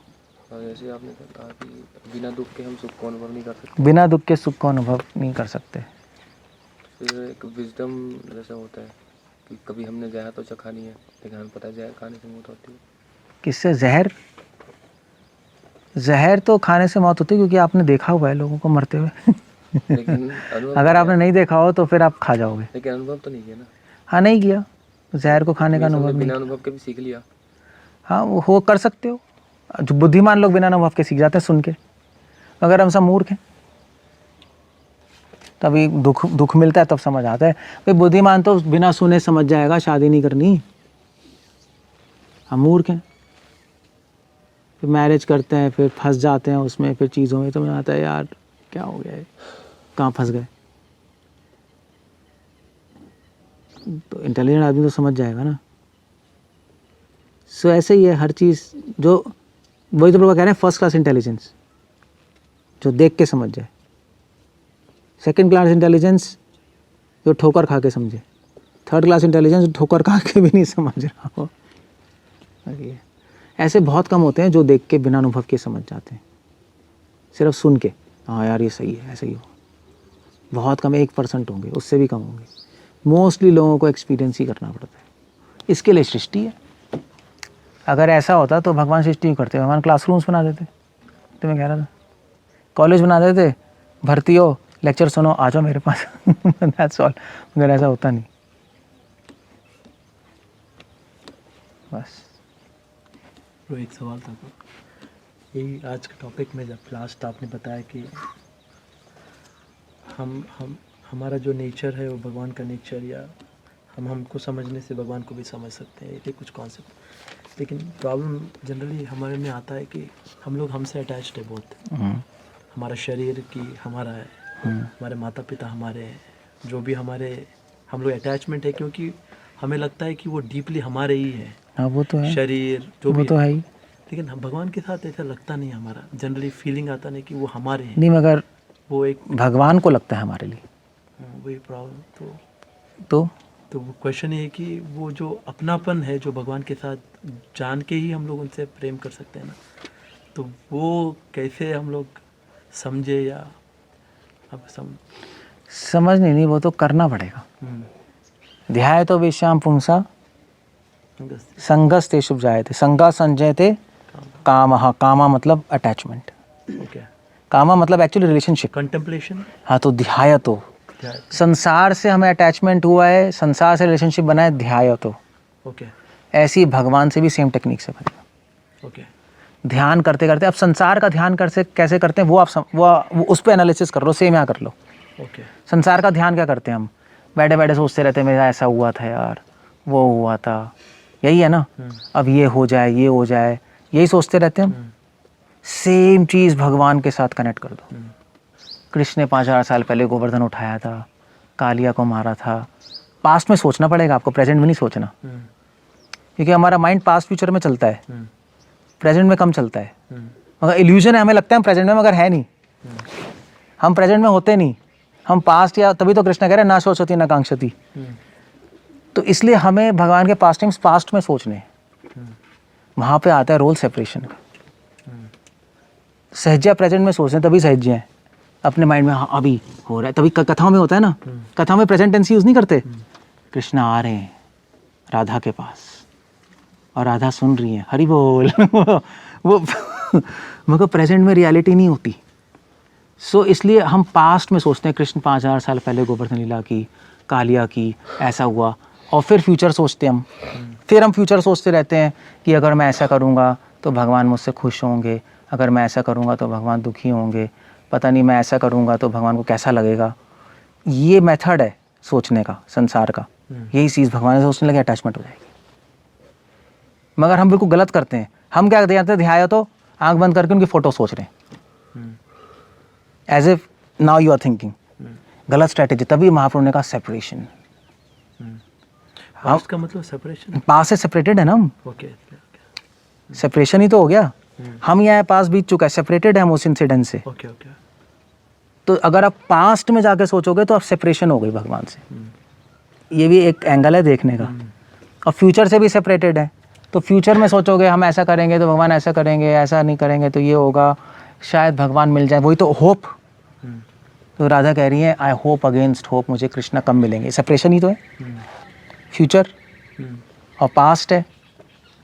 जैसे आपने कहा कि बिना दुख के हम सुख को अनुभव नहीं कर सकते। बिना दुख के सुख को अनुभव नहीं कर सकते। फिर एक विजडम जैसा होता है कि कभी हमने जहर तो चखा नहीं है, लेकिन हमें पता है जहर खाने से मौत होती है। किससे? जहर? जहर तो खाने से मौत होती है, क्योंकि आपने देखा हुआ है लोगों को मरते हुए। लेकिन अनुभव अगर आपने नहीं देखा हो तो फिर आप खा जाओगे। लेकिन अनुभव तो नहीं किया ना। हाँ, नहीं किया, जहर को खाने का अनुभव नहीं बिना किया। अनुभव के भी सीख लिया। हाँ, वो हो कर सकते हो। जो बुद्धिमान लोग बिना अनुभव के सीख जाते हैं सुन के, अगर हम सब मूर्ख हैं तभी दुख मिलता है, तब समझ आता है। भाई बुद्धिमान तो बिना सुने समझ जाएगा शादी नहीं करनी, हम मूर्ख हैं। फिर मैरिज करते हैं, फिर फंस जाते हैं उसमें, फिर चीज़ों में तो मुझे आता है यार क्या हो गया है, कहाँ फंस गए। तो इंटेलिजेंट आदमी तो समझ जाएगा ना। सो ऐसे ही है हर चीज़। जो वही तो लोग कह रहे हैं फर्स्ट क्लास इंटेलिजेंस, जो देख के समझ जाए। सेकंड क्लास इंटेलिजेंस जो ठोकर खा के समझे। थर्ड क्लास इंटेलिजेंस जो ठोकर खा के भी नहीं समझ रहा हो। ऐसे बहुत कम होते हैं जो देख के बिना अनुभव के समझ जाते हैं, सिर्फ सुन के हाँ यार ये सही है, ऐसे ही हो। बहुत कम, 1% होंगे, उससे भी कम होंगे। मोस्टली लोगों को एक्सपीरियंस ही करना पड़ता है। इसके लिए सृष्टि है। अगर ऐसा होता तो भगवान सृष्टि करते, भगवान क्लासरूम्स बना देते। तो मैं कह रहा था कॉलेज बना देते, भर्ती हो, लेक्चर सुनो, आ जाओ मेरे पास। That's all. मगर ऐसा होता नहीं। बस वो एक सवाल था यही आज के टॉपिक में, जब लास्ट आपने बताया कि हम हमारा जो नेचर है वो भगवान का नेचर, या हमको समझने से भगवान को भी समझ सकते हैं, ये कुछ कॉन्सेप्ट। लेकिन प्रॉब्लम जनरली हमारे में आता है कि हम लोग हमसे अटैच्ड है बहुत। हमारा शरीर की हमारा है, हमारे माता पिता हमारे हैं, जो भी हमारे हम लोग अटैचमेंट है क्योंकि हमें लगता है कि वो डीपली हमारे ही है, हाँ वो तो है, शरीर जो वो भी तो है ही। लेकिन हम भगवान के साथ ऐसा लगता नहीं हमारा, जनरली फीलिंग आता नहीं कि वो हमारे हैं, नहीं मगर वो एक भगवान को लगता है हमारे लिए। वही प्रॉब्लम। तो वो क्वेश्चन ये है कि वो जो अपनापन है जो भगवान के साथ जान के ही हम लोग उनसे प्रेम कर सकते हैं ना, तो वो कैसे हम लोग समझे या अब समझ नहीं, वो तो करना पड़ेगा। ध्याय तो विश्याम पुंसा संगस्ते शुभ जायते, संगा संजयते कामः, कामा मतलब अटैचमेंट, ओके, कामा मतलब एक्चुअली रिलेशनशिप। कंटेम्पलेशन, हाँ तो ध्याय तो संसार से हमें अटैचमेंट हुआ है, संसार से रिलेशनशिप बना है, ध्याय तो ओके ऐसी भगवान से भी सेम टेक्निक से बनेगा। ओके ध्यान करते करते अब संसार का ध्यान कैसे करते हैं वो आप वो उस पर एनालिसिस कर लो, सेम यहाँ कर लो। ओके संसार का ध्यान क्या करते हैं हम, बैठे बैठे सोचते रहते हैं मेरा ऐसा हुआ था यार, वो हुआ था, यही है ना, अब ये हो जाए, ये हो जाए, यही सोचते रहते हैं हम। सेम चीज़ भगवान के साथ कनेक्ट कर दो। कृष्ण ने 5000 साल पहले गोवर्धन उठाया था, कालिया को मारा था। पास्ट में सोचना पड़ेगा आपको, प्रेजेंट में नहीं सोचना, क्योंकि हमारा माइंड पास्ट फ्यूचर में चलता है, प्रेजेंट में कम चलता है। मगर इल्यूजन है, हमें लगता है हम प्रेजेंट में, मगर है नहीं, हम प्रेजेंट में होते नहीं, हम पास्ट, या तभी तो कृष्ण कह रहे हैं ना सोचती ना कांक्षती। तो इसलिए हमें भगवान के पास्ट टाइम्स पास्ट में सोचने हैं। वहाँ पे आता है रोल सेपरेशन का। सहज्या प्रेजेंट में सोचते हैं तभी सहज्या है, अपने माइंड में हाँ अभी हो रहा है, तभी कथाओं में होता है ना, कथाओं में प्रेजेंट टेंस यूज नहीं करते। कृष्ण आ रहे हैं राधा के पास और राधा सुन रही है हरि बोल वो मगर प्रेजेंट में रियलिटी नहीं होती। सो इसलिए हम पास्ट में सोचते हैं, कृष्ण 5000 साल पहले गोवर्धन लीला की, कालिया की, ऐसा हुआ, और फिर फ्यूचर सोचते हैं हम। फिर हम फ्यूचर सोचते रहते हैं कि अगर मैं ऐसा करूँगा तो भगवान मुझसे खुश होंगे, अगर मैं ऐसा करूँगा तो भगवान दुखी होंगे, पता नहीं मैं ऐसा करूँगा तो भगवान को कैसा लगेगा। ये मेथड है सोचने का संसार का, यही चीज़ भगवान से सोचने लगे अटैचमेंट हो जाएगी। मगर हम बिल्कुल गलत करते हैं। हम क्या करते हैं, ध्यान तो आंख बंद करके उनकी फ़ोटो सोच रहे हैं, as if now you are thinking. गलत स्ट्रैटेजी। तभी महाप्रभु ने कहा सेपरेशन। पास्ट का मतलब सेपरेशन, पास से सेपरेटेड है ना हम, ओके सेपरेशन ही तो हो गया। हम यहाँ पास बीत चुका है, सेपरेटेड है हम उस इंसिडेंट से। ओके ओके तो अगर आप पास्ट में जाके सोचोगे तो आप सेपरेशन हो गई भगवान से। ये भी एक एंगल है देखने का। और फ्यूचर से भी सेपरेटेड है, तो फ्यूचर में सोचोगे हम ऐसा करेंगे तो भगवान ऐसा करेंगे, ऐसा नहीं करेंगे तो ये होगा, शायद भगवान मिल जाए, वही तो होप। तो राधा कह रही है आई होप अगेंस्ट होप, मुझे कृष्णा कम मिलेंगे। सेपरेशन ही तो है फ्यूचर। और पास्ट है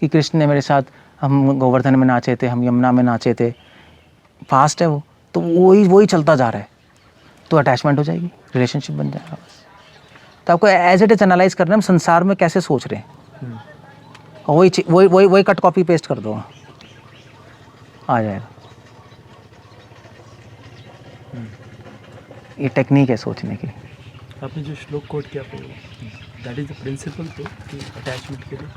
कि कृष्ण ने मेरे साथ, हम गोवर्धन में नाचे थे, हम यमुना में नाचे थे, पास्ट है वो। तो वही चलता जा रहा है, तो अटैचमेंट हो जाएगी, रिलेशनशिप बन जाएगा बस। तो आपको एज इट इज एनालाइज करना है हम संसार में कैसे सोच रहे हैं, और वही कट कॉपी पेस्ट कर दो, आ जाएगा। ये टेक्निक है सोचने की। आपने जो श्लोक कोट किया दैट इज द प्रिंसिपल तो अटैचमेंट के लिए।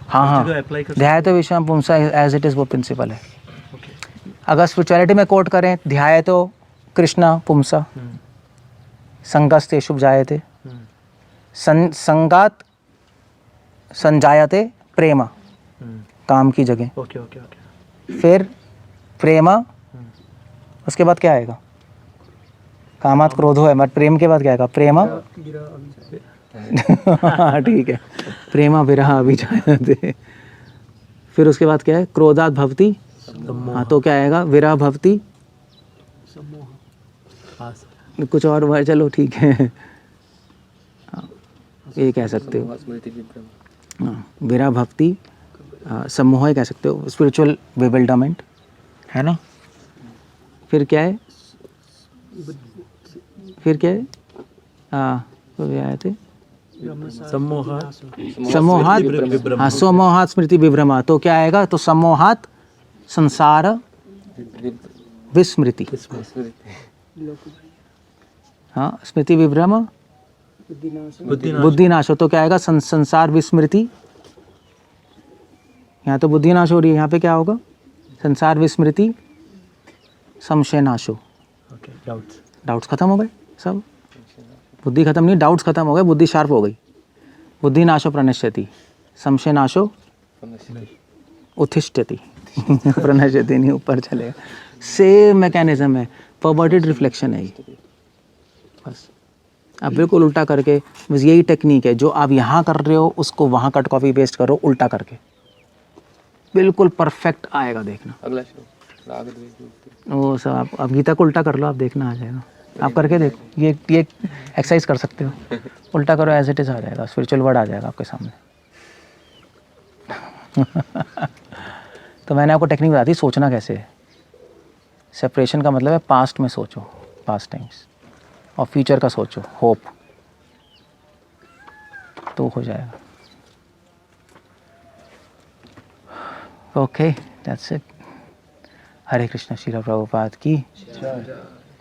हाँ अप्लाई कर ध्याय तो विश्वम पुंसा एज इट इज़, वो प्रिंसिपल है। ओके अगर स्पिरिचुअलिटी में कोट करें, ध्याय तो कृष्णा पुंसा संगस्ते शुभ जायते, संगात संजायते प्रेमा, काम की जगह। ओके ओके ओके फिर प्रेमा, उसके बाद क्या आएगा, कामात क्रोधो है, बट प्रेम के बाद क्या आएगा, प्रेमा हाँ ठीक है, प्रेमा विरह अभिजायते। फिर उसके बाद क्या है, क्रोधात भवति, हाँ तो क्या आएगा, विरह भवति, कुछ और वर्ड, चलो ठीक है, हाँ, ये कह सकते हो, स्मृति विभ्रम, हाँ विरह भक्ति, सम्मोह कह सकते हो, स्पिरिचुअल बेविल्डरमेंट है ना। फिर क्या है, फिर क्या है, वो भी आए थे सम्मोहात, हाँ सम्मोहात स्मृति विभ्रमा, तो क्या आएगा, तो सम्मोहात संसार विस्मृति, हाँ स्मृति विभ्रम बुद्धिनाश हो, तो क्या आएगा, संसार विस्मृति। यहाँ तो बुद्धि नाश हो रही है, यहाँ पे क्या होगा, संसार विस्मृति संशय नाशो, डाउट्स खत्म हो गए सब, बुद्धि खत्म नहीं, डाउट्स खत्म हो गए, बुद्धि शार्प हो गई। बुद्धि नाशो प्रणश्यति, संशय नाशो उत्तिष्ठति प्रणश्यति नहीं, ऊपर चलेगा। सेम मैकेनिज्म है, परवर्टेड रिफ्लेक्शन है ये। बस अब बिल्कुल उल्टा करके, बस यही टेक्निक है, जो आप यहाँ कर रहे हो उसको वहाँ कट कॉपी पेस्ट करो उल्टा करके, बिल्कुल परफेक्ट आएगा, देखना। अगला श्लोक राग द्वेष मुक्ति। वो सब आप गीता को उल्टा कर लो, आप देखना आ जाएगा। आप करके देखो, ये एक्सरसाइज कर सकते हो, उल्टा करो एज इट इज़ आ जाएगा, स्पिरिचुअल वर्ड आ जाएगा आपके सामने। तो मैंने आपको टेक्निक बता दी, सोचना कैसे है। सेपरेशन का मतलब है पास्ट में सोचो, पास्ट टाइम्स, और फ्यूचर का सोचो, होप, तो हो जाएगा। Okay, that's it. Hare Krishna. Srila Prabhupada की।